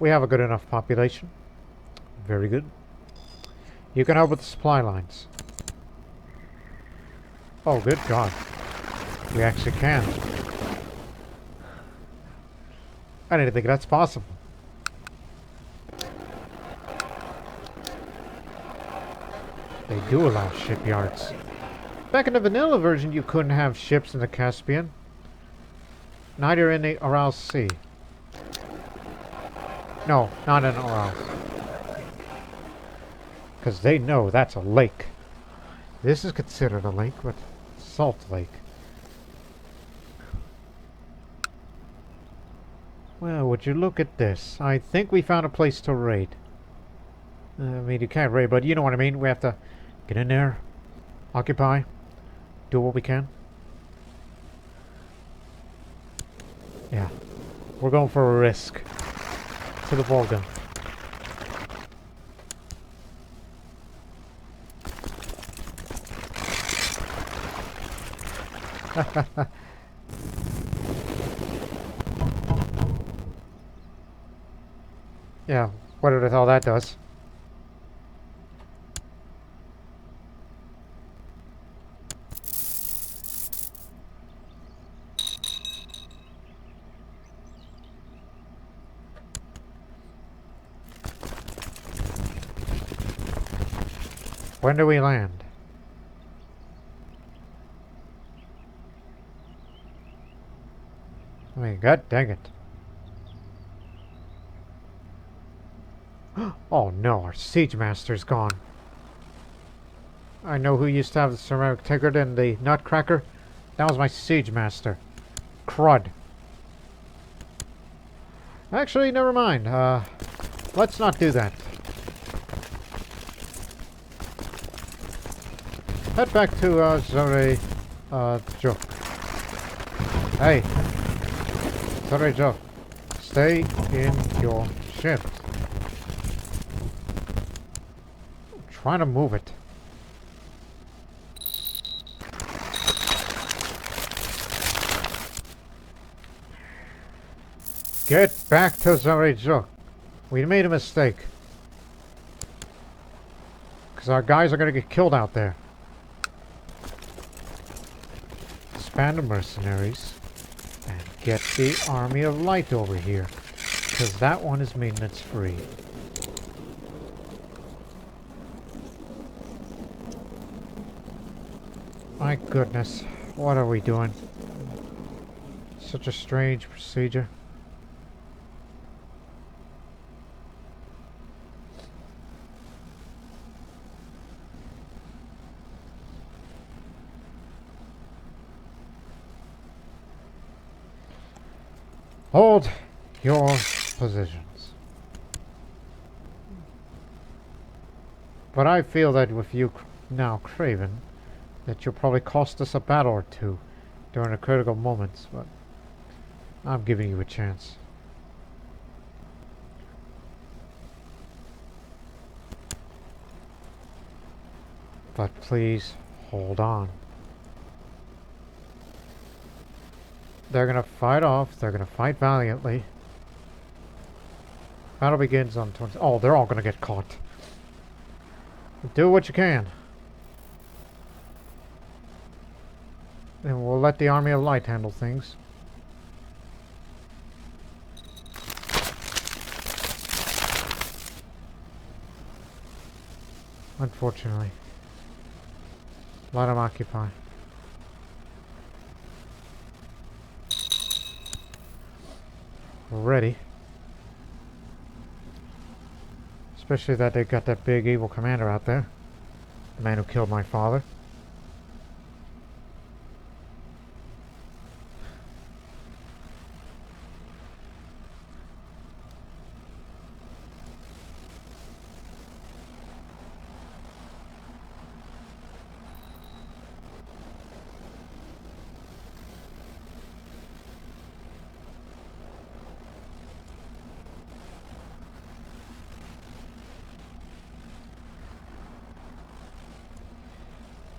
We have a good enough population. Very good. You can help with the supply lines. Oh, good God. We actually can. I didn't think that's possible. They do allow shipyards. Back in the vanilla version, you couldn't have ships in the Caspian. Neither in the Aral Sea. No, not in Aral. Because they know that's a lake. This is considered a lake, but salt lake. Well, would you look at this? I think we found a place to raid. I mean, you can't raid, but you know what I mean. We have to get in there, occupy, do what we can. Yeah, we're going for a risk. To the Volga. Yeah, whatever the hell that does. When do we land? I mean, god dang it. Oh no, our siege master's gone. I know who used to have the ceramic tankard and the nutcracker. That was my siege master. Crud. Actually, never mind. Let's not do that. Head back to Zore Juk. Hey, Zore Juk, stay in your ship. I'm trying to move it. Get back to Zore Juk. We made a mistake. Because our guys are going to get killed out there. Expand the mercenaries and get the Army of Light over here, because that one is maintenance free. My goodness, what are we doing? Such a strange procedure. Hold your positions. But I feel that with you now, Craven, that you'll probably cost us a battle or two during the critical moments, but I'm giving you a chance. But please, hold on. They're gonna fight off, they're gonna fight valiantly. Battle begins on 20... Oh, they're all gonna get caught. Do what you can. And we'll let the Army of Light handle things. Unfortunately. Let them occupy. We're ready. Especially that they got that big evil commander out there. The man who killed my father.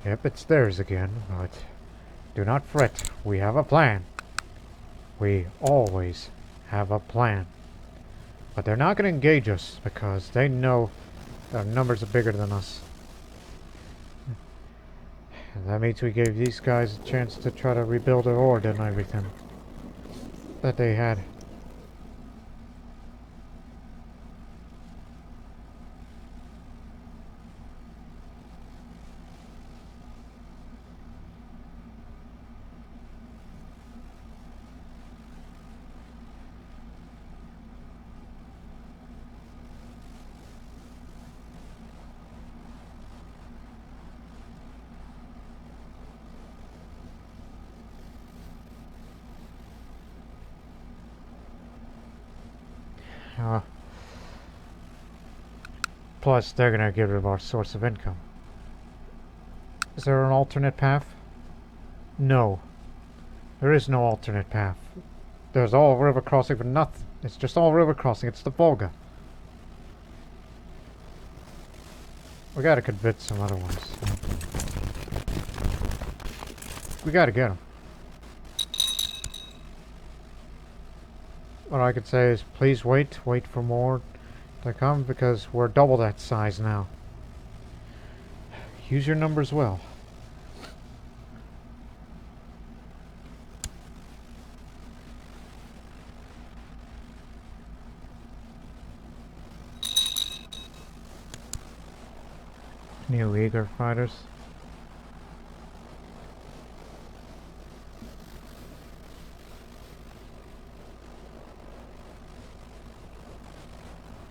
Yep, it's theirs again, but do not fret. We have a plan. We always have a plan. But they're not going to engage us because they know their numbers are bigger than us. And that means we gave these guys a chance to try to rebuild their Horde and everything that they had. Plus, they're gonna get rid of our source of income. Is there an alternate path? No. There is no alternate path. There's all river crossing for nothing. It's just all river crossing. It's the Volga. We gotta convince them otherwise. We gotta get them. What I could say is, please wait for more to come, because we're double that size now. Use your numbers well. New eager fighters.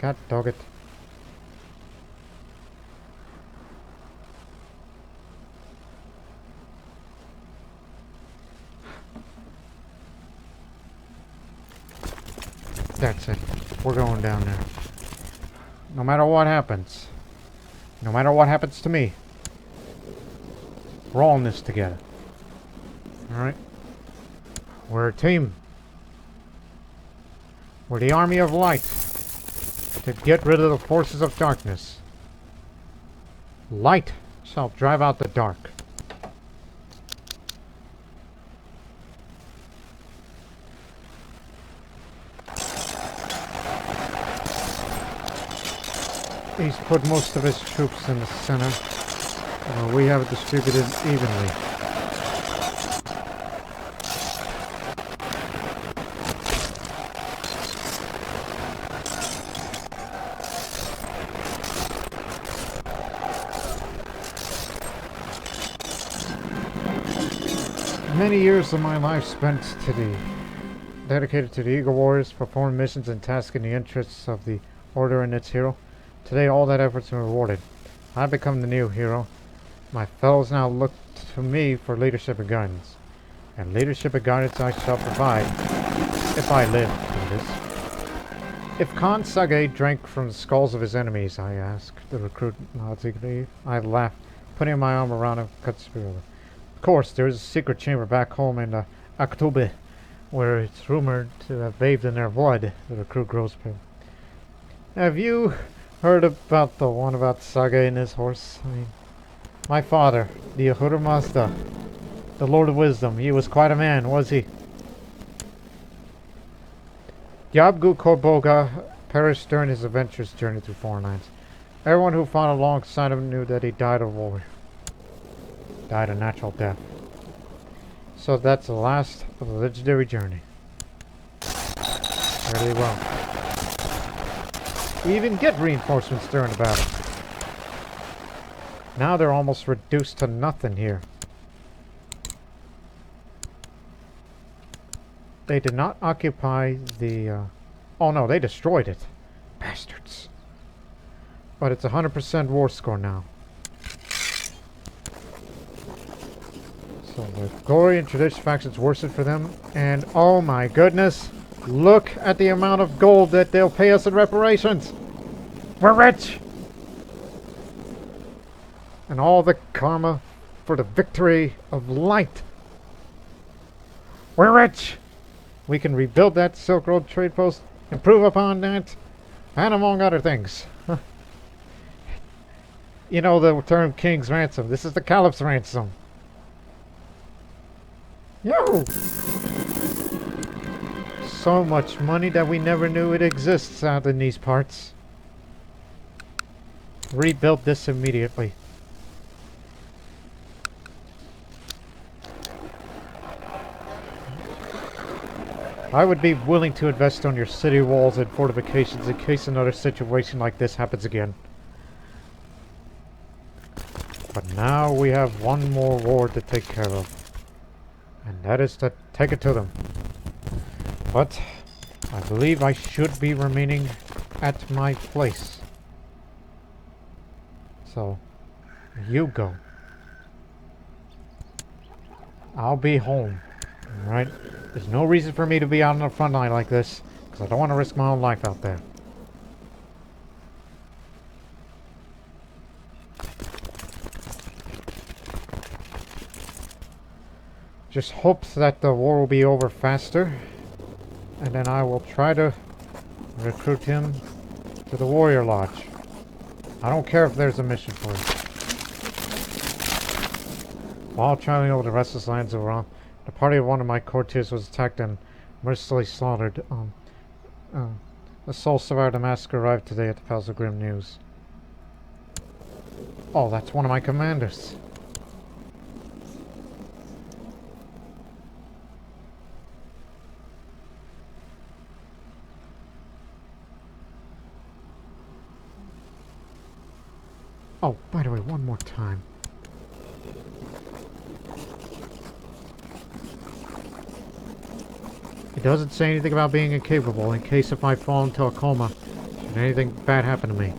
God dog it. That's it. We're going down there. No matter what happens. No matter what happens to me. We're all in this together. Alright? We're a team. We're the Army of Light. To get rid of the forces of darkness. Light shall drive out the dark. He's put most of his troops in the center. We have it distributed evenly. Many years of my life spent dedicated to the Eagle Warriors, performing missions and tasks in the interests of the Order and its hero. Today all that effort's been rewarded. I've become the new hero. My fellows now look to me for leadership and guidance. And leadership and guidance I shall provide if I live through this. If Khan Sage drank from the skulls of his enemies, I asked. The recruit nodded eagerly. I laughed, putting my arm around him conspiratorially. Of course, there is a secret chamber back home in Aktube, where it's rumored to have bathed in their blood. The recruit grows pale. Have you heard about the one about Sage and his horse? I mean, my father, the Ahura Mazda, the Lord of Wisdom, he was quite a man, was he? Yabgu Korboga perished during his adventurous journey through foreign lands. Everyone who fought alongside him knew that he died of war. Died a natural death. So that's the last of the legendary journey. Really well. We even get reinforcements during the battle. Now they're almost reduced to nothing here. They did not occupy the... oh no, they destroyed it. Bastards. But it's 100% war score now. So the glory and tradition factions worsened for them. And oh my goodness, look at the amount of gold that they'll pay us in reparations. We're rich! And all the karma for the victory of light. We're rich! We can rebuild that Silk Road trade post, improve upon that, and among other things. You know the term King's Ransom. This is the Caliph's Ransom. Yo! So much money that we never knew it exists out in these parts. Rebuild this immediately. I would be willing to invest on your city walls and fortifications in case another situation like this happens again. But now we have one more war to take care of. And that is to take it to them. But I believe I should be remaining at my place. So, you go. I'll be home. Alright? There's no reason for me to be out on the front line like this, because I don't want to risk my own life out there. Just hope that the war will be over faster, and then I will try to recruit him to the Warrior Lodge. I don't care if there's a mission for him. While traveling over the restless lands of Iran, the party of one of my courtiers was attacked and mercilessly slaughtered. The sole survivor of the massacre arrived today at the Palace of Grim News. Oh, that's one of my commanders. Oh, by the way, one more time. It doesn't say anything about being incapable in case if I fall into a coma and anything bad happen to me.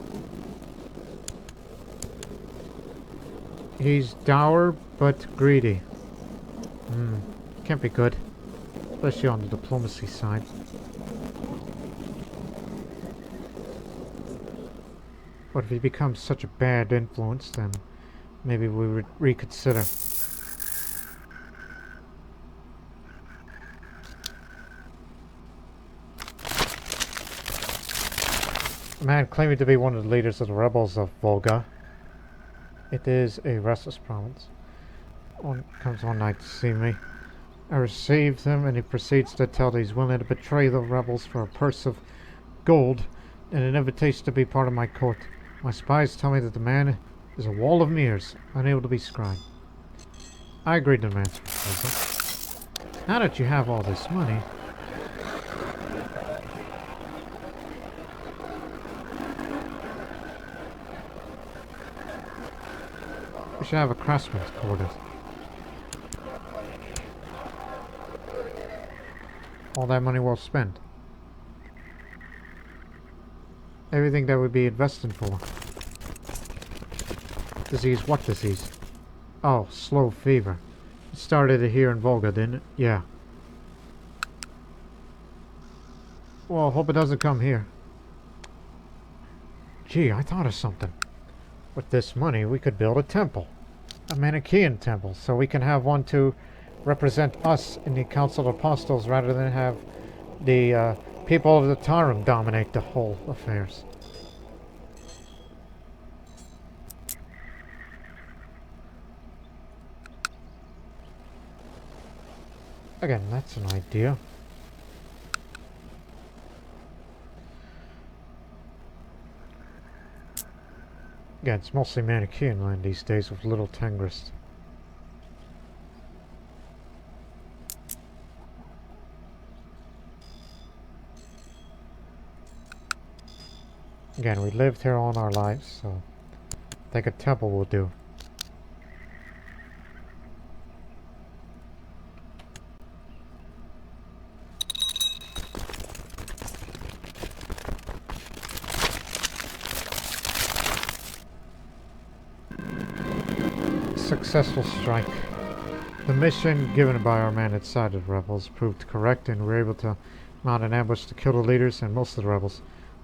He's dour but greedy. Can't be good. Especially on the diplomacy side. But if he becomes such a bad influence, then maybe we would reconsider. A man claiming to be one of the leaders of the rebels of Volga. It is a restless province. Comes one night to see me. I received him and he proceeds to tell that he's willing to betray the rebels for a purse of gold and an invitation to be part of my court. My spies tell me that the man is a wall of mirrors, unable to be scribed. I agreed to the man's proposal. Now that you have all this money, we should have a craftsman's quarters. All that money well spent. Everything that would be invested for. Disease? What disease? Oh, slow fever. It started here in Volga, didn't it? Yeah. Well, hope it doesn't come here. Gee, I thought of something. With this money, we could build a temple. A Manichean temple, so we can have one to represent us in the Council of Apostles rather than have the people of the Tarim dominate the whole affairs. Again, that's an idea. Yeah, it's mostly Manichean land these days with little Tengrist. Again, we lived here all our lives, so I think a temple will do. Successful strike. The mission given by our man inside of the rebels proved correct, and we were able to mount an ambush to kill the leaders and most of the rebels.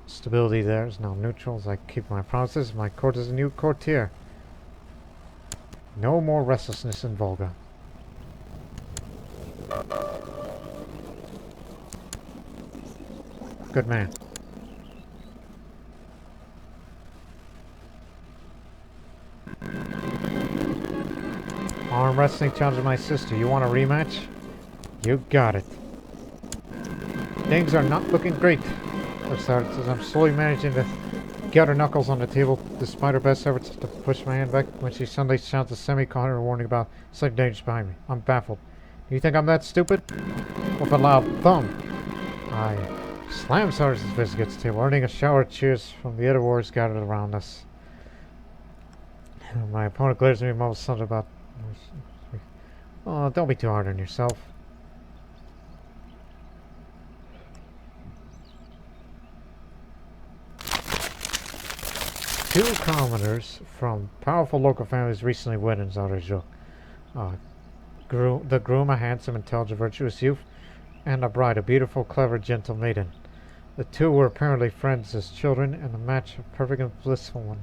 Stability there is now neutral as I keep my promises. My court is a new courtier. No more restlessness in Volga. Good man. Arm wrestling challenge with my sister. You want a rematch? You got it. Things are not looking great. As I'm slowly managing to get her knuckles on the table, despite her best efforts to push my hand back when she suddenly shouts a semi-counter warning about sudden dangers behind me. I'm baffled. Do you think I'm that stupid? With a loud thump, I slam Sergeant's fist against the table, earning a shower of cheers from the other warriors gathered around us. My opponent glares at me and mumbles something about... Oh, don't be too hard on yourself. Two commoners from powerful local families recently wed in Zarajok. The groom, a handsome, intelligent, virtuous youth, and a bride, a beautiful, clever, gentle maiden. The two were apparently friends as children, and the match a perfect and blissful one.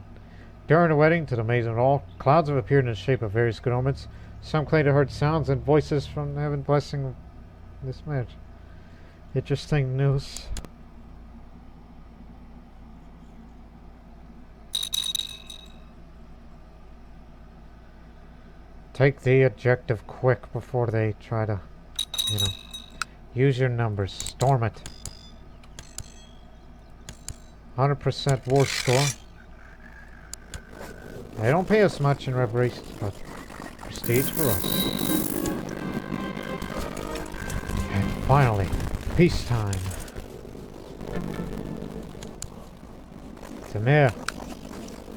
During the wedding, to the amazement of all, clouds have appeared in the shape of various good omens. Some claim to heard sounds and voices from heaven blessing this marriage. Interesting news. Take the objective quick before they try to, use your numbers. Storm it. 100% war score. They don't pay us much in reparations, but prestige for us. And finally, peacetime. Samir,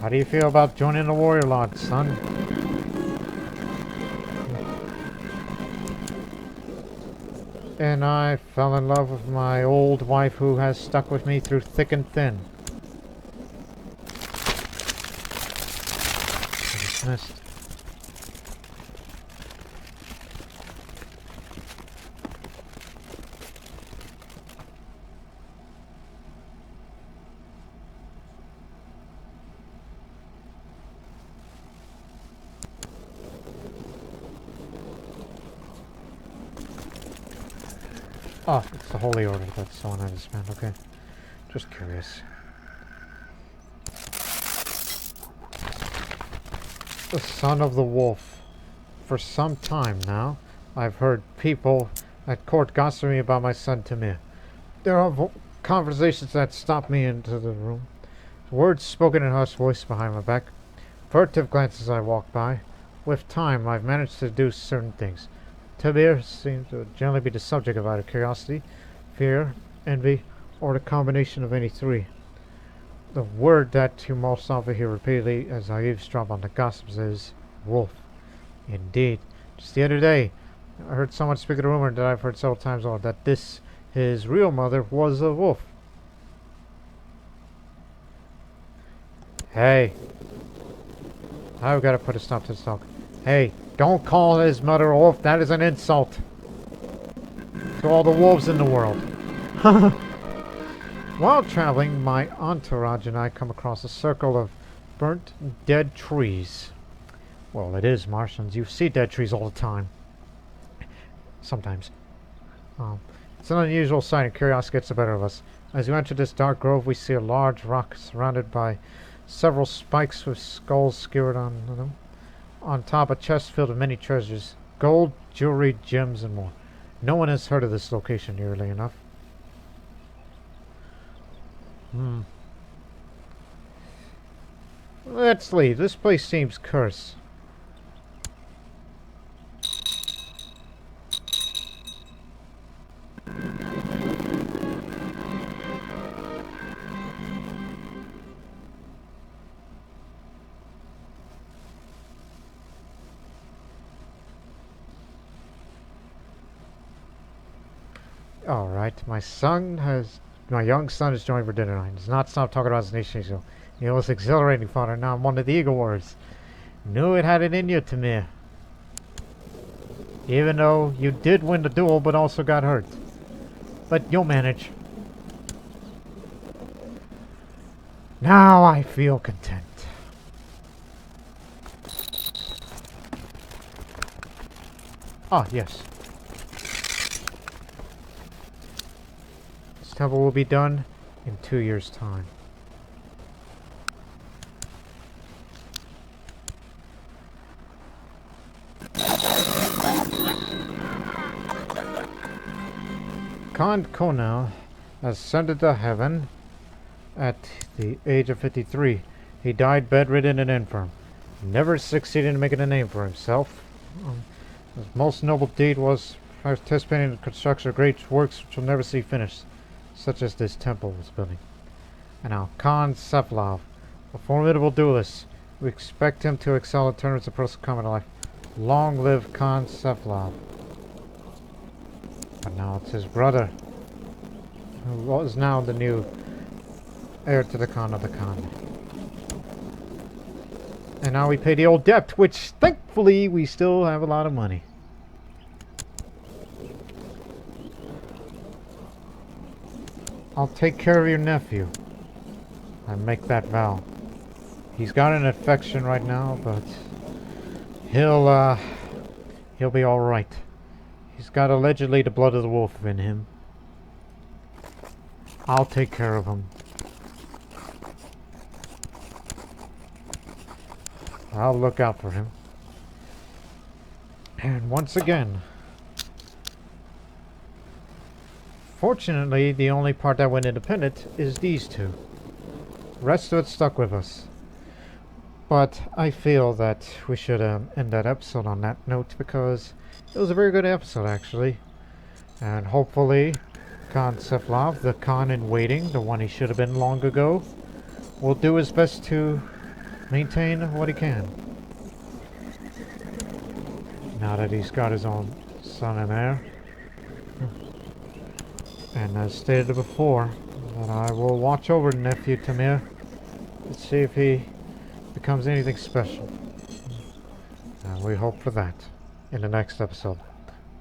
how do you feel about joining the warrior lodge, son? And I fell in love with my old wife who has stuck with me through thick and thin. Dismissed. Oh, it's the Holy Order. That's the one I just meant. Okay. Just curious. The son of the wolf. For some time now, I've heard people at court gossiping about my son Tamir. There are conversations that stop me into the room. Words spoken in hushed voice behind my back. Furtive glances I walk by. With time, I've managed to do certain things. Tamir seems to generally be the subject of either curiosity, fear, envy, or the combination of any three. The word that you most often hear repeatedly as I eavesdrop on the gossips is wolf. Indeed. Just the other day, I heard someone speak of a rumor that I've heard several times over, that his real mother, was a wolf. Hey. I've got to put a stop to this talk. Hey, don't call his mother a wolf. That is an insult to all the wolves in the world. While traveling, my entourage and I come across a circle of burnt, dead trees. Well, it is Martians. You see dead trees all the time. Sometimes. It's an unusual sight, and curiosity gets the better of us. As we enter this dark grove, we see a large rock surrounded by several spikes with skulls skewered on them. On top, a chest filled with many treasures. Gold, jewelry, gems, and more. No one has heard of this location, nearly enough. Let's leave. This place seems cursed. Alright, my young son has joined for dinner tonight. He does not stop talking about his nation. So it was exhilarating, father. Now I'm one of the Eagle Warriors. Knew it had it in you, Tamir. Even though you did win the duel, but also got hurt. But you'll manage. Now I feel content. Ah, yes. This temple will be done in 2 years' time. Khan Konel ascended to heaven at the age of 53. He died bedridden and infirm. Never succeeded in making a name for himself. His most noble deed was participating in the construction of great works which will never see finished, such as this temple was building. And now Khan Konel, a formidable duelist. We expect him to excel in tournaments of personal combat life. Long live Khan Konel. But now it's his brother, who is now the new heir to the Khan of the Khan. And now we pay the old debt, which thankfully we still have a lot of money. I'll take care of your nephew. I make that vow. He's got an infection right now, but he'll be all right. He's got allegedly the blood of the wolf in him. I'll take care of him. I'll look out for him. And once again, fortunately, the only part that went independent is these two. The rest of it stuck with us. But I feel that we should end that episode on that note, because it was a very good episode, actually. And hopefully, Khan Konel, the Khan in waiting, the one he should have been long ago, will do his best to maintain what he can. Now that he's got his own son and heir. And as stated before, that I will watch over nephew Tamir to see if he becomes anything special. And we hope for that in the next episode.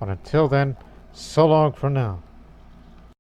But until then, so long for now.